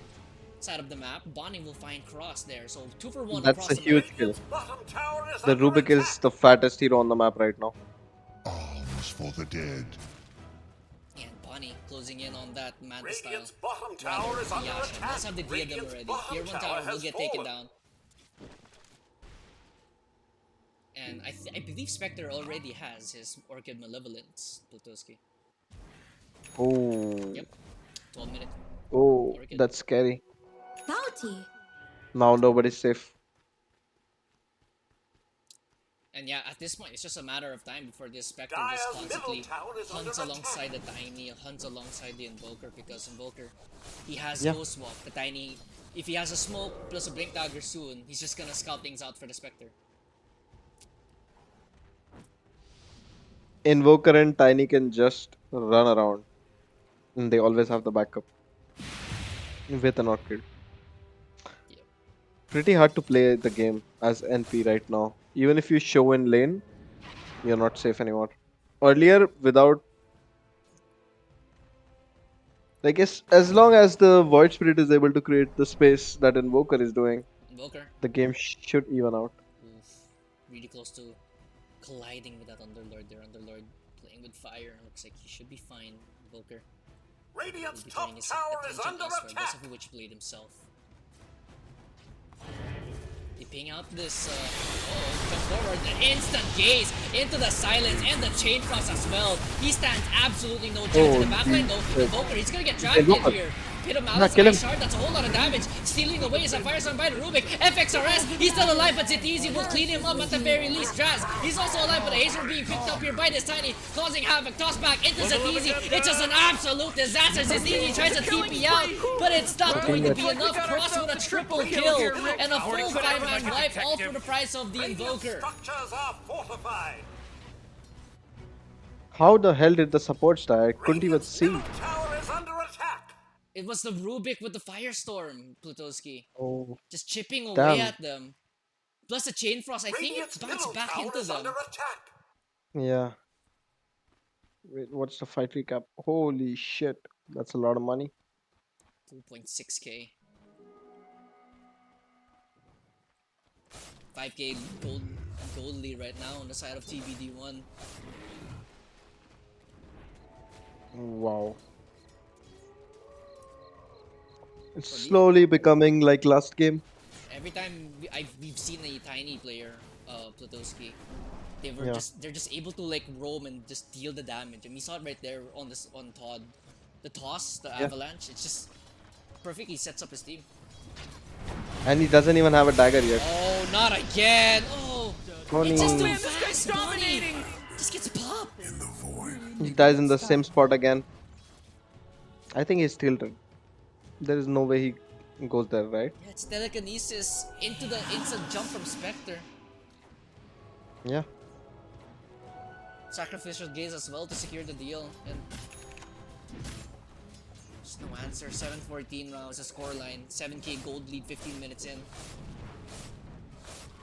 side of the map, Bonnie will find Cross there. So 2 for 1 That's across a the huge map. kill. Bottom tower is The under Rubik attack. is the fattest hero on the map right now. Alms for the dead. And Bonnie closing in on that Manta style. Radiant's bottom Rather, tower is under Yasha. attack. Does have the diadem Radiant's already. bottom Tier 1 tower tower will has get taken fallen. down. And I believe Spectre already has his Orchid Malevolence, Plutoski. Oh, Yep. 12 minute. oh, Orchid. that's scary. Bounty. Now nobody's safe. And yeah, at this point, it's just a matter of time before this Spectre Dire's just middle constantly tower is under hunts attack. alongside the Tiny, hunts alongside the Invoker, because Invoker, he has Yeah. Ghost Walk. The Tiny, if he has a Smoke plus a Blink Dagger soon, he's just gonna scout things out for the Spectre. Invoker and Tiny can just run around. And they always have the backup. With an Orchid. Yep. Pretty hard to play the game as NP right now. Even if you show in lane, you're not safe anymore. Earlier, without... I guess as long as the Void Spirit is able to create the space that Invoker is doing, Invoker, the game should even out. oof, really close to colliding with that Underlord there. Underlord playing with fire. Looks like he should be fine. Invoker will Radiant's be top turning his tower is attention under elsewhere, attack. because of which played himself. They ping out this, jump forward, the instant gaze into the silence and the chain cross as well. He stands absolutely no chance in the backline though. Invoker, he's gonna get trapped in Invoker. here. Hit him Yeah, out, kill him. nice shard, that's a whole lot of damage. Stealing away is a Firestorm by the Rubik. FXRS, he's still alive, but Zitizi will clean him up at the very least. Draz, he's also alive, but the Acer being picked up here by this Tiny, causing havoc. Toss back into Zitizi. It's just an absolute disaster. Zitizi tries to TP out, but it's not going to be enough. Cross with a triple kill and a full 5-man wipe, all for the price of the Invoker. Structures are fortified. How the hell did the support die? I couldn't even Radiant's see. middle tower is under attack. It was the Rubik with the Firestorm, Plutoski. Oh, Just chipping away damn. at them. Plus the Chain Frost, I think it Radiant's bounced middle back tower into is them. under attack. Yeah. Wait, what's the fight recap? Holy shit. That's a lot of money. 2.6k. 5k gold lead right now on the side of TBD1. Wow. It's slowly becoming like last game. Every time we've seen a tiny player, Plutoski, Yeah. they're just able to like roam and just deal the damage. And we saw it right there on Todd. The toss, the avalanche, it's just perfectly sets up his team. And he doesn't even have a dagger yet. Oh, not again! Oh, Bonnie. it's just too fast, Bonnie! Just gets popped! He dies in the same spot again. I think he's tilted. There is no way he goes there, right? Yeah, it's telekinesis into the instant jump from Spectre. Yeah. Sacrificial gaze as well to secure the deal. And just no answer. 7-14 now is the scoreline. 7k gold lead 15 minutes in.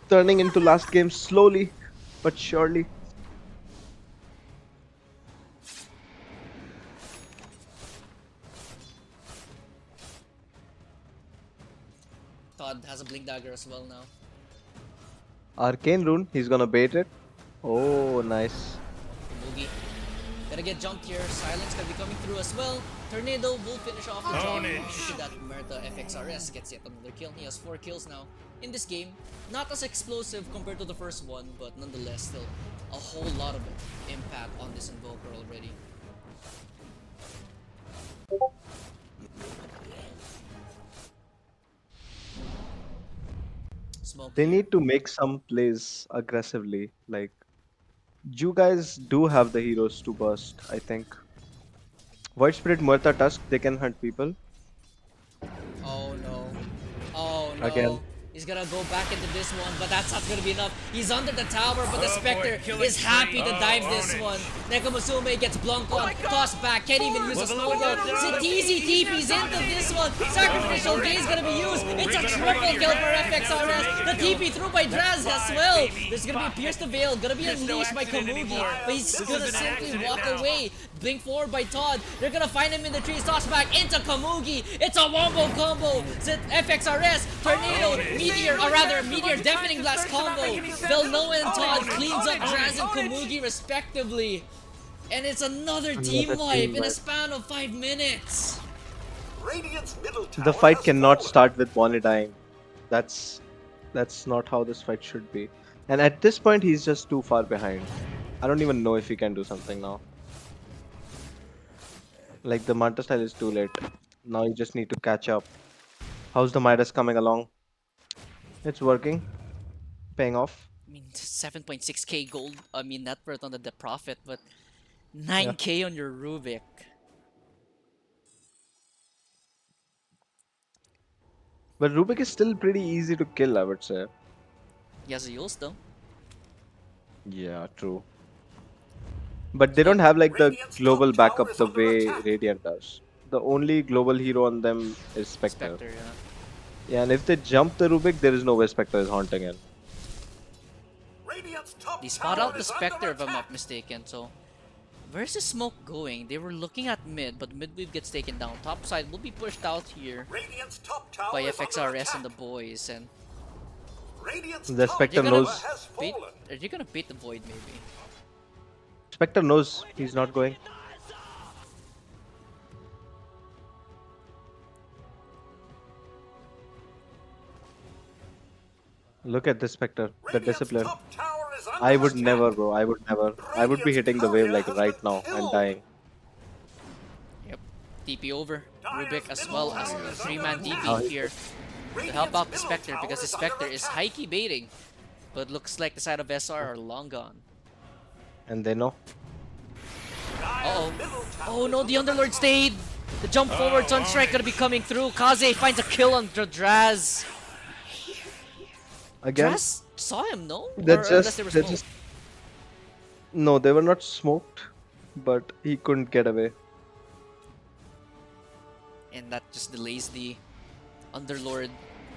Turning into last game slowly but surely. Todd has a blink dagger as well now. Arcane rune, he's gonna bait it. Oh, nice. Boogie. Gotta get jumped here. Silence gonna be coming through as well. Tornado will finish off the job. After that, Merta FXRS gets yet another kill. He has 4 kills now in this game. Not as explosive compared to the first one, but nonetheless still a whole lot of impact on this Invoker already. Smoke. They need to make some plays aggressively. Like, you guys do have the heroes to burst, I think. Void Spirit, Murta, Tusk, they can hunt people. Oh no. Oh no. Again. He's gonna go back into this one, but that's not gonna be enough. He's under the tower, but the Spectre is happy to dive this one. Nekomusume gets blunked on, tossed back, can't even use a snowball. Zitizi TP's into this one. Sacrificial gaze gonna be used. It's a triple kill for FXRS. The TP through by Draz as well. There's gonna be Pierce the Veil, gonna be unleashed by Kamugi, but he's gonna simply walk away. Blink forward by Todd. They're gonna find him in the trees, toss back into Kamugi. It's a wombo combo. FXRS, Tornado, Meteor, or rather Meteor Deafening Blast combo. Velnoa and Todd cleans up Draz and Kamugi respectively. And it's another team wipe in a span of 5 minutes. Radiant's middle tower The fight has cannot fallen. start with Bonnie dying. That's not how this fight should be. And at this point, he's just too far behind. I don't even know if he can do something now. Like, the Manta style is too late. Now you just need to catch up. How's the Midas coming along? It's working. Paying off. I mean, 7.6k gold, I mean, net worth on the profit, but 9k on your Rubik. But Rubik is still pretty easy to kill, I would say. He has a Yules though. Yeah, true. But they don't have like the global backup the way Radiant does. The only global hero on them is Spectre. Spectre, yeah. Yeah, and if they jump the Rubik, there is no way Spectre is haunting it. Radiant's top They spot tower out the is Spectre under if I'm attack. not mistaken, so where's the smoke going? They were looking at mid, but mid wave gets taken down. Top side will be pushed out here Radiant's top tower by is under FXRS and the attack. boys, and Radiant's The top Spectre They're tower gonna knows. has bait, fallen. are you gonna bait the void maybe? Spectre knows he's not going. Look at this Spectre. The Radiant's discipline. top tower is under I would attack. never, bro. I would never. I would be Radiant's hitting the wave courier like has right been now and killed. dying. Yep. TP over. Dire's Rubik as middle well as tower a is 3-man under TP attack. here to help out the Spectre because the Spectre is high-key baiting. But looks like the side of SR are long gone. And they know. Uh-oh. Oh no, the Underlord stayed! The jump forward Sunstrike gonna be coming through. Kaze finds a kill on Draz. Again, Draz saw him, no? they're Or just, unless they were they're smoked. just. No, they were not smoked, but he couldn't get away. And that just delays the Underlord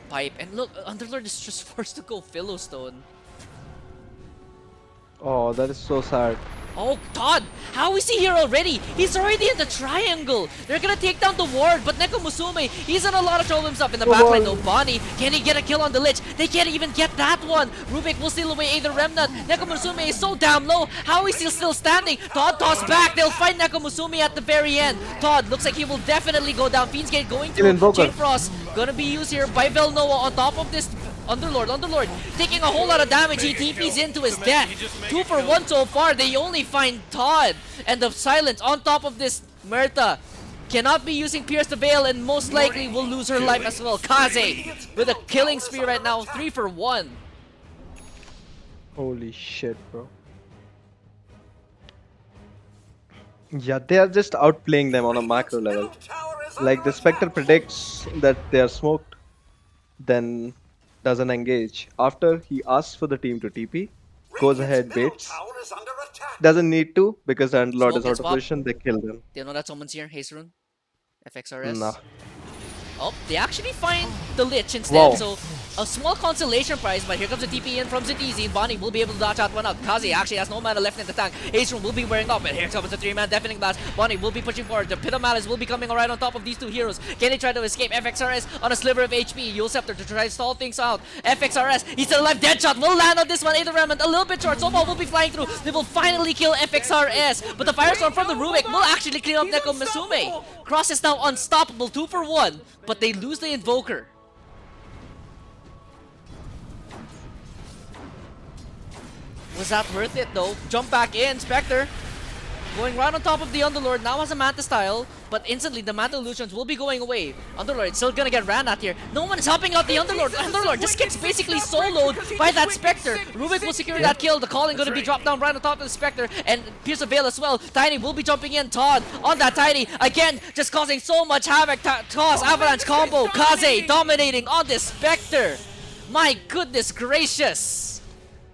pipe. And look, Underlord is just forced to go Philostone. Oh, that is so sad. Oh, Todd! How is he here already? He's already in the triangle! They're gonna take down the ward, but Neko Musume, he's in a lot of trouble himself in the backline though. Bonnie, can he get a kill on the Lich? They can't even get that one! Rubik will steal away either Remnant. Neko Musume is so damn low. How is he still standing? Todd tossed back. They'll find Neko Musume at the very end. Todd looks like he will definitely go down. Fiend's Gate going through. Chain Frost gonna be used here by Velnoa on top of this Underlord taking a whole lot of damage. He TP's into his death. 2 for 1 so far. They only find Todd. And the silence on top of this Myrta. Cannot be using Pierce the Veil and most likely will lose her life as well. Kaze with a killing spree right now. 3 for 1. Holy shit, bro. Yeah, they are just outplaying them on a macro level. Like the Spectre predicts that they are smoked, then doesn't engage. After he asks for the team to TP, goes ahead, baits. Doesn't need to because the Underlord is out of position, they kill them. Do you know that someone's here? Haserun? FXRS? Nah. Oh, they actually find the Lich instead, Wow. so a small consolation prize, but here comes the TP in from Zitizi. Bonnie will be able to dodge out one out. Kazi actually has no mana left in the tank. Acerun will be wearing up, and here comes the 3-man deafening blast. Bonnie will be pushing forward. The Pit of Malice will be coming right on top of these two heroes. Can they try to escape? FXRS on a sliver of HP. Yule Scepter to try to stall things out. FXRS, he's still alive. Deadshot will land on this one. Aether Remnant a little bit short. Sobal will be flying through. They will finally kill FXRS, but the Firestorm from the Rubik will actually clean up Neko Musume. Cross is now unstoppable, 2 for 1, but they lose the Invoker. Was that worth it though? Jump back in, Spectre. Going right on top of the Underlord, now has a Manta style, but instantly the Manta illusions will be going away. Underlord still gonna get ran at here. No one is helping out the Underlord. Underlord just gets basically soloed by that Spectre. Rubik will secure that kill. The calling gonna be dropped down right on top of the Spectre, and Pierce the Veil as well. Tiny will be jumping in. Todd on that Tiny again, just causing so much havoc. Toss Avalanche combo. Kaze dominating on this Spectre. My goodness gracious.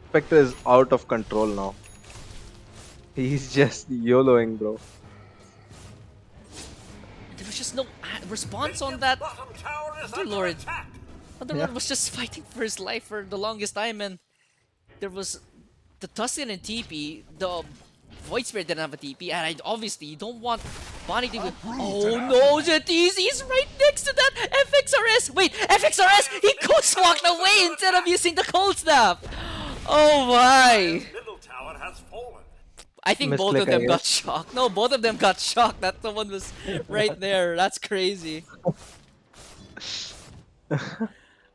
Spectre is out of control now. He's just YOLOing, bro. There was just no response on that Underlord. Underlord was just fighting for his life for the longest time, and there was the Tussin and TP. The Void Spirit didn't have a TP, and obviously you don't want Bonnie to. Oh no, Zetizi is right next to that FXRS. Wait, FXRS, he ghost walked away instead of using the cold snap. Oh my! I think both of them got shocked. No, both of them got shocked that someone was right there. That's crazy.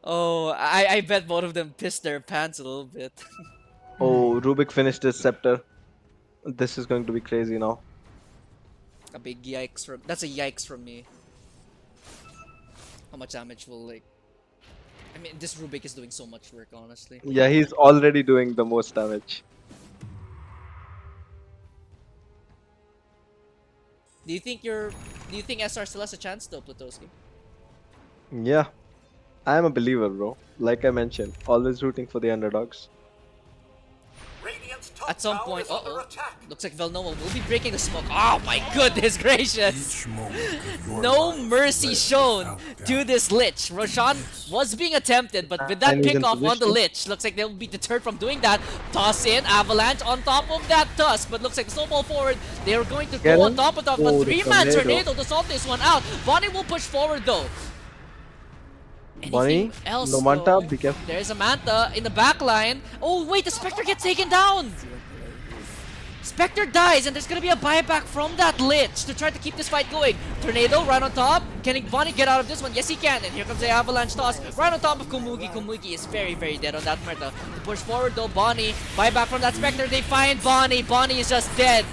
Oh, I bet both of them pissed their pants a little bit. Oh, Rubik finished his Scepter. This is going to be crazy now. A big yikes from... That's a yikes from me. How much damage will, like... I mean, this Rubik is doing so much work, honestly. Yeah, he's already doing the most damage. Do you think SR still has a chance though, Platoski? Yeah. I'm a believer, bro. Like I mentioned, always rooting for the underdogs. At some point, looks like Velnoa will be breaking the smoke. Oh my goodness gracious! No mercy shown to this Lich. Roshan was being attempted, but with that pick off on the Lich, looks like they'll be deterred from doing that. Toss in, Avalanche on top of that Tusk, but looks like snowball forward. They are going to go on top of that, but 3-man tornado to sort this one out. Bonnie will push forward though. Bonnie, else no Manta, be careful. There's a Manta in the back line. Oh wait, the Spectre gets taken down! Spectre dies, and there's gonna be a buyback from that Lich to try to keep this fight going. Tornado right on top. Can Bonnie get out of this one? Yes, he can. And here comes the avalanche toss right on top of Komugi. Komugi is very, very dead on that Murta. To push forward though, Bonnie. Buyback from that Spectre. They find Bonnie. Bonnie is just dead.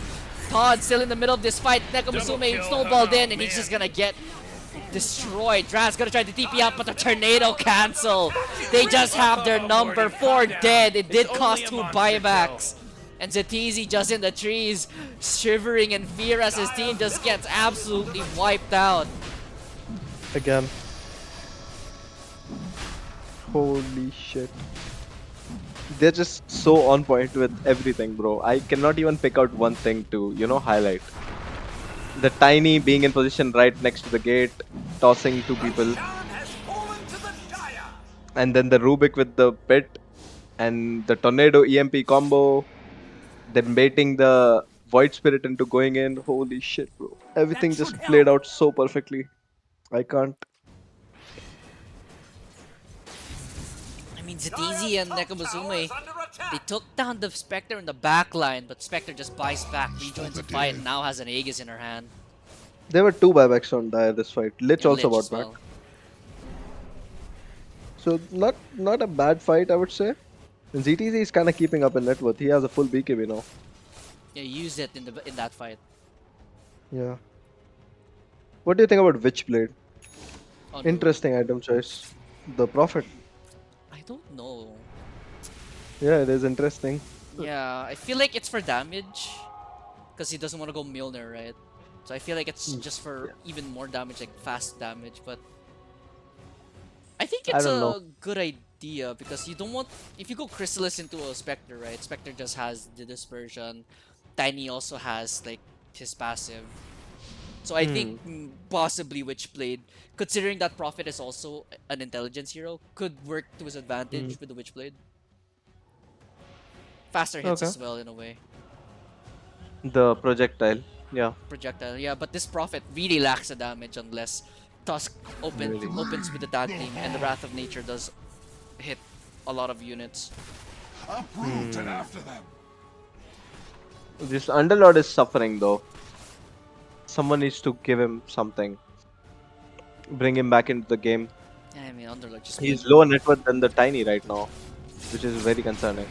Todd still in the middle of this fight. Nekomusume snowballed in, and he's just gonna get destroyed. Draz gonna try to TP out, but the tornado cancel. They just have their number 4 dead. It did cost 2 buybacks. And Zetizi just in the trees, shivering in fear as his team just gets absolutely wiped out. Again. Holy shit. They're just so on point with everything, bro. I cannot even pick out one thing to, highlight. The Tiny being in position right next to the gate, tossing 2 people. And then the Rubik with the pit. And the Tornado EMP combo. Then baiting the Void Spirit into going in. Holy shit, bro. Everything just played out so perfectly. I can't. I mean, Zetizi and Nekomusume, they took down the Spectre in the back line, but Spectre just buys back, rejoins the fight, and now has an Aegis in her hand. There were 2 buybacks on Dire this fight. Lich And also Lich bought as well. back. So not a bad fight, I would say. And ZTZ is kind of keeping up in net worth. He has a full BKB now. Yeah, use it in that fight. Yeah. What do you think about Witchblade? Oh, no. Interesting item choice. The Prophet. I don't know. Yeah, it is interesting. Yeah, I feel like it's for damage. Because he doesn't want to go Milner, right? So I feel like it's just for even more damage, like fast damage, but I think it's don't a know. good idea because you don't want, if you go Chrysalis into a Spectre, right? Spectre just has the dispersion. Tiny also has like his passive. So I think possibly Witchblade, considering that Prophet is also an intelligence hero, could work to his advantage with the Witchblade. Faster hits Okay. as well in a way. The projectile. Yeah. Projectile, yeah, but this Prophet really lacks the damage unless Tusk opens with the tag team and the Wrath of Nature does hit a lot of units. Uproot and after them. This Underlord is suffering though. Someone needs to give him something. Bring him back into the game. Yeah, I mean, Underlord just He's lower net worth than the Tiny right now, which is very concerning.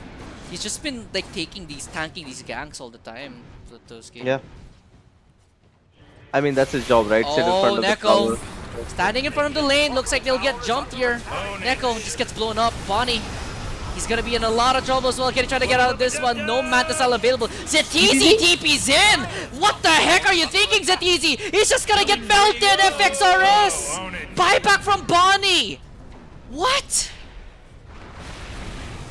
he's just been like tanking these ganks all the time. Those games. Yeah. I mean, that's his job, right? Sit in front Oh, of the Neko tower. standing in front of the lane. Looks like they'll get jumped here. Neko just gets blown up. Bonnie, he's gonna be in a lot of trouble as well. Trying to get out of this one. No Mantis Cell available. Zetizi TP's in. What the heck are you thinking, Zetizi? He's just gonna get melted. FXRS. Buyback from Bonnie. What?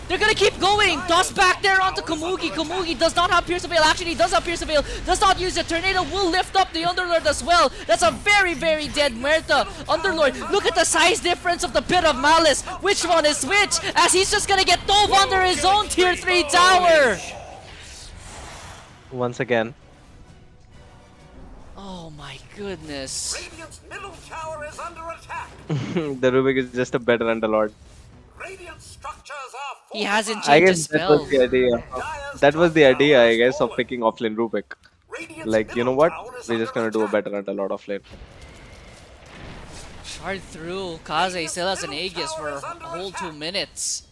They're gonna keep going. Toss back there onto Komugi. Komugi does not have Pierce of Veil. Actually, he does have Pierce of Veil. Does not use it. Tornado will lift up the Underlord as well. That's a very, very dead Muerta. Underlord, look at the size difference of the Pit of Malice. Which one is which? As he's just gonna get dove under his own tier 3 tower. Once again. Oh my goodness. Radiant's middle tower is under attack. The Rubik is just a better Underlord. Radiant structures are He hasn't I changed his guess that was spell. the idea. That was the idea, I guess, of picking offlane Rubik. Radiant's Like, you know middle what? tower is We're just under gonna do a attack. better Underlord offlane. Shard through. Kaze still has an Aegis for a whole 2 minutes.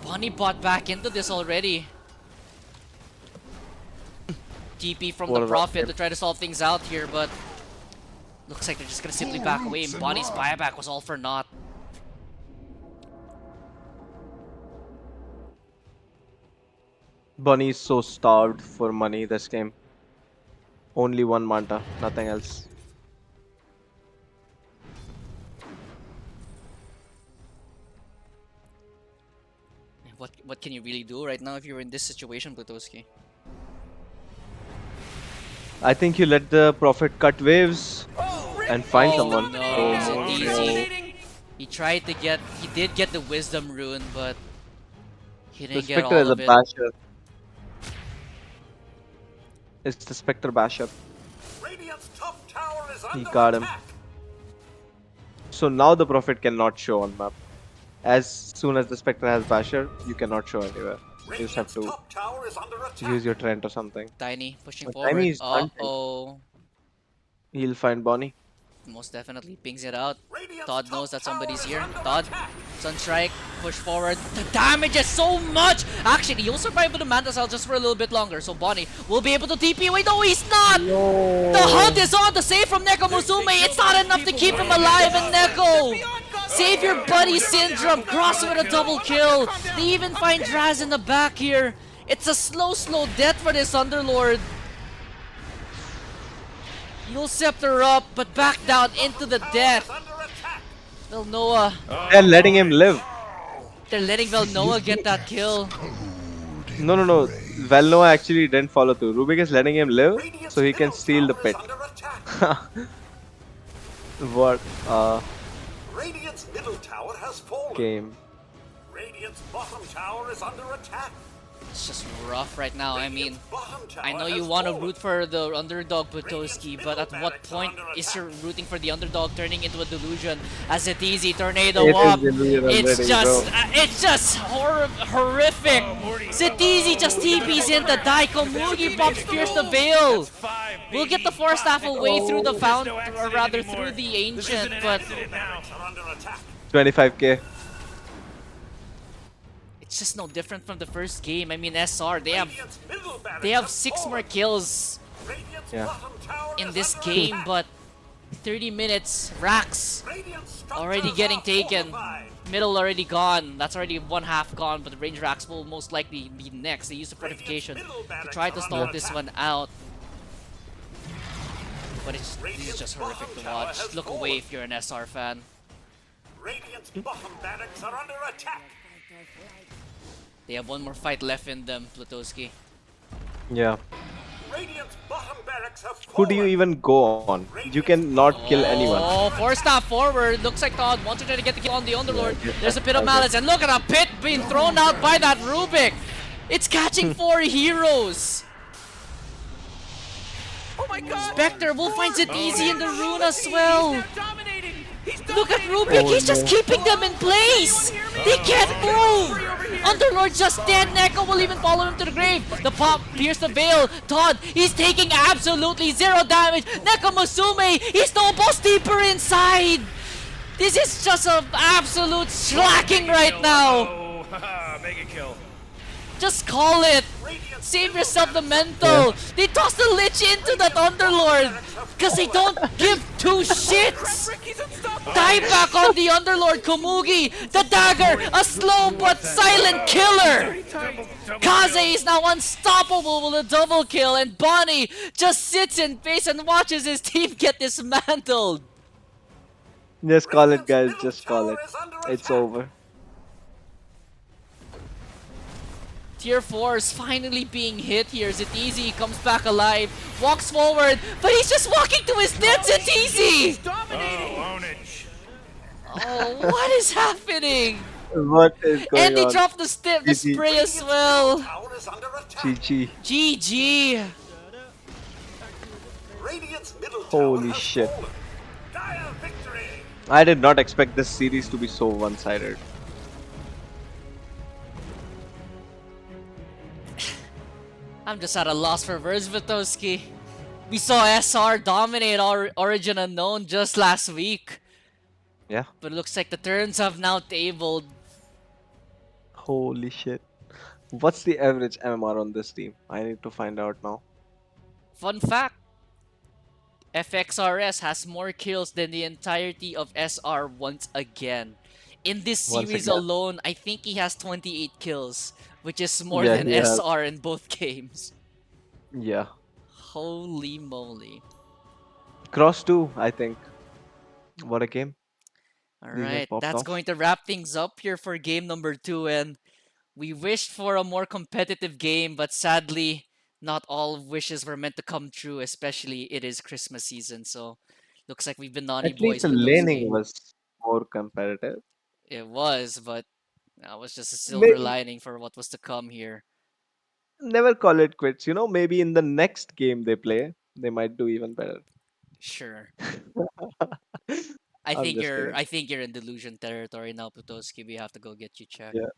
Bonnie bought back into this already. TP from What the a Prophet rocket. to try to solve things out here, but looks like they're just gonna simply back away. And Bonnie's buyback was all for naught. Bunny is so starved for money this game. Only one Manta, nothing else. What can you really do right now if you're in this situation, Plutowski? I think you let the Prophet cut waves and find Oh someone. no, Oh, Zetizi. He did get the Wisdom Rune, but he The didn't get Spectre all is a of it. basher. It's the Spectre basher. Radiant's top tower is He under got him. attack. So now the Prophet cannot show on map. As soon as the Spectre has basher, you cannot show anywhere. You just have Radiant's to top tower is under attack. use your Trent or something. Tiny pushing But forward. Timmy is hunting. Uh-oh. He'll find Bonnie. Most definitely pings it out. Radiant's Todd top knows that tower somebody's is here. under Todd, attack. Sunstrike, push forward. The damage is so much! Actually, he'll survive with the Manta Cell just for a little bit longer. So Bonnie will be able to TP away. No, he's not! The hunt is on! The save from Neko Musume! It's not enough to keep him alive, and Neko! Save your buddy Syndrome! Cross with a double kill! They even find Draz in the back here. It's a slow death for this Underlord. You'll scepter up, but back down into the death. Velnoa, They're letting him live. they're letting Velnoa get that kill. No. Velnoa actually didn't follow through. Rubik is letting him live so he can steal the pit. What Radiant's middle tower has fallen. game. Radiant's bottom tower is under attack. It's just rough right now. I mean, Radiant's bottom tower I know you has want to fallen. root for the underdog Butoski, but at what point is your rooting for the underdog turning into a delusion as it easy tornado It up? is delusion already, It's just horrific. Zetizi just TPs into Daiko. Mugi pops pierce the veil. We'll get the Force Staff away through the fountain, or rather through the Ancient, but Are under attack. 25k. it's just no different from the first game. I mean, SR, they Radiant's middle barracks have have 6 fallen. more kills Radiant's Yeah. bottom tower in is this under game, attack. but 30 minutes, Rax Radiant's already structures getting are taken. fortified. Middle already gone. That's already one half gone, but the range Rax will most likely be next. They use the fortification to try to stall this one out. But this is just horrific to watch. Look away if you're an SR fan. Radiant's bottom barracks are under attack. They have one more fight left in them, Plutowski. Yeah. Radiant's bottom barracks have Who do you fallen. even go on? You cannot kill anyone. Oh, Force Staff forward. Looks like Todd wants to try to get the kill on the Underlord. Yeah, There's a Pit of Malice, and look at a pit being thrown out by that Rubik. It's catching 4 heroes. Oh my god! Spectre will find it easy in the rune as well. He's now dominating! He's Look at dominating! Rubik, he's just keeping them in place! They can't move! Underlord's just dead, Neko will even follow him to the grave! The pop pierced the veil! Todd, he's taking absolutely 0 damage! Neko Musume, he snowballs deeper inside! This is just an absolute slacking right now! Oh, haha, mega kill. Just call it! Radiant's Save middle yourself the barracks mental! They toss the Lich into that Underlord! Cause they don't give 2 shits! He's unstoppable! Die back on the Underlord Komugi! The dagger! A slow but silent killer! Kaze is now unstoppable with a double kill, and Bonnie just sits in pace and watches his team get dismantled! Just call it, guys. Just call it. is under It's attack. over. Tier 4 is finally being hit here. Zetizi comes back alive, walks forward, but he's just walking to his death, Zetizi! Dominating! Oh, ownage. Oh, what is happening? What is going And they on? dropped the GG. spray as well. Tower is under attack. GG. GG. Radiant's middle Holy tower has shit. fallen. Dire victory. I did not expect this series to be so one-sided. I'm just at a loss for words, Vitoski. We saw SR dominate our Origin Unknown just last week. Yeah. But it looks like the turns have now tabled. Holy shit. What's the average MMR on this team? I need to find out now. Fun fact. FXRS has more kills than the entirety of SR once again. In this Once series again. alone, I think he has 28 kills, which is more Yeah, than he has. SR in both games. Yeah. Holy moly. Cross 2, I think. What a game. These guys Alright, popped that's off. going to wrap things up here for game number 2, and we wished for a more competitive game, but sadly, not all wishes were meant to come true, especially it is Christmas season, so looks like we've been naughty At least boys the with those laning games. was more competitive. It was, but that was just a silver Maybe- lining for what was to come here. Never call it quits. You know, maybe in the next game they play, they might do even better. Sure. I'm just kidding. I think you're in delusion territory now, Putoski. We have to go get you checked. Yeah.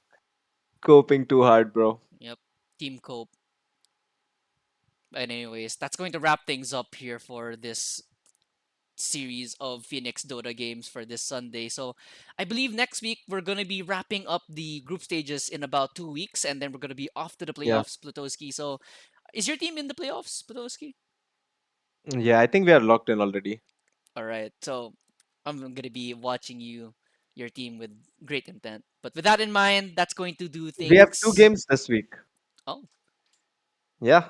Coping too hard, bro. Team Cope. But anyways, that's going to wrap things up here for this series of Phoenix Dota games for this Sunday. So I believe next week we're going to be wrapping up the group stages in about 2 weeks, and then we're going to be off to the Yeah. playoffs, Plutowski. So is your team in the playoffs, Plutowski? Yeah, I think we are locked in already. All right. So I'm going to be watching your team with great intent. But with that in mind, that's going to do We have two things. games this week. Oh, Yeah,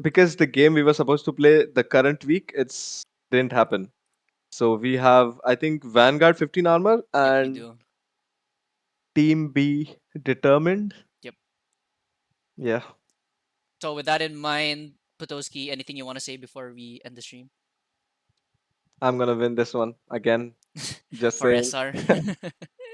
because the game we were supposed to play the current week, it's didn't happen. So we have, I think, Vanguard 15 armor yep, we and do. Team B determined. Yep. Yeah, So with that in mind, Plutowski, anything you want to say before we end the stream I'm gonna win this one again. Just for saying. SR?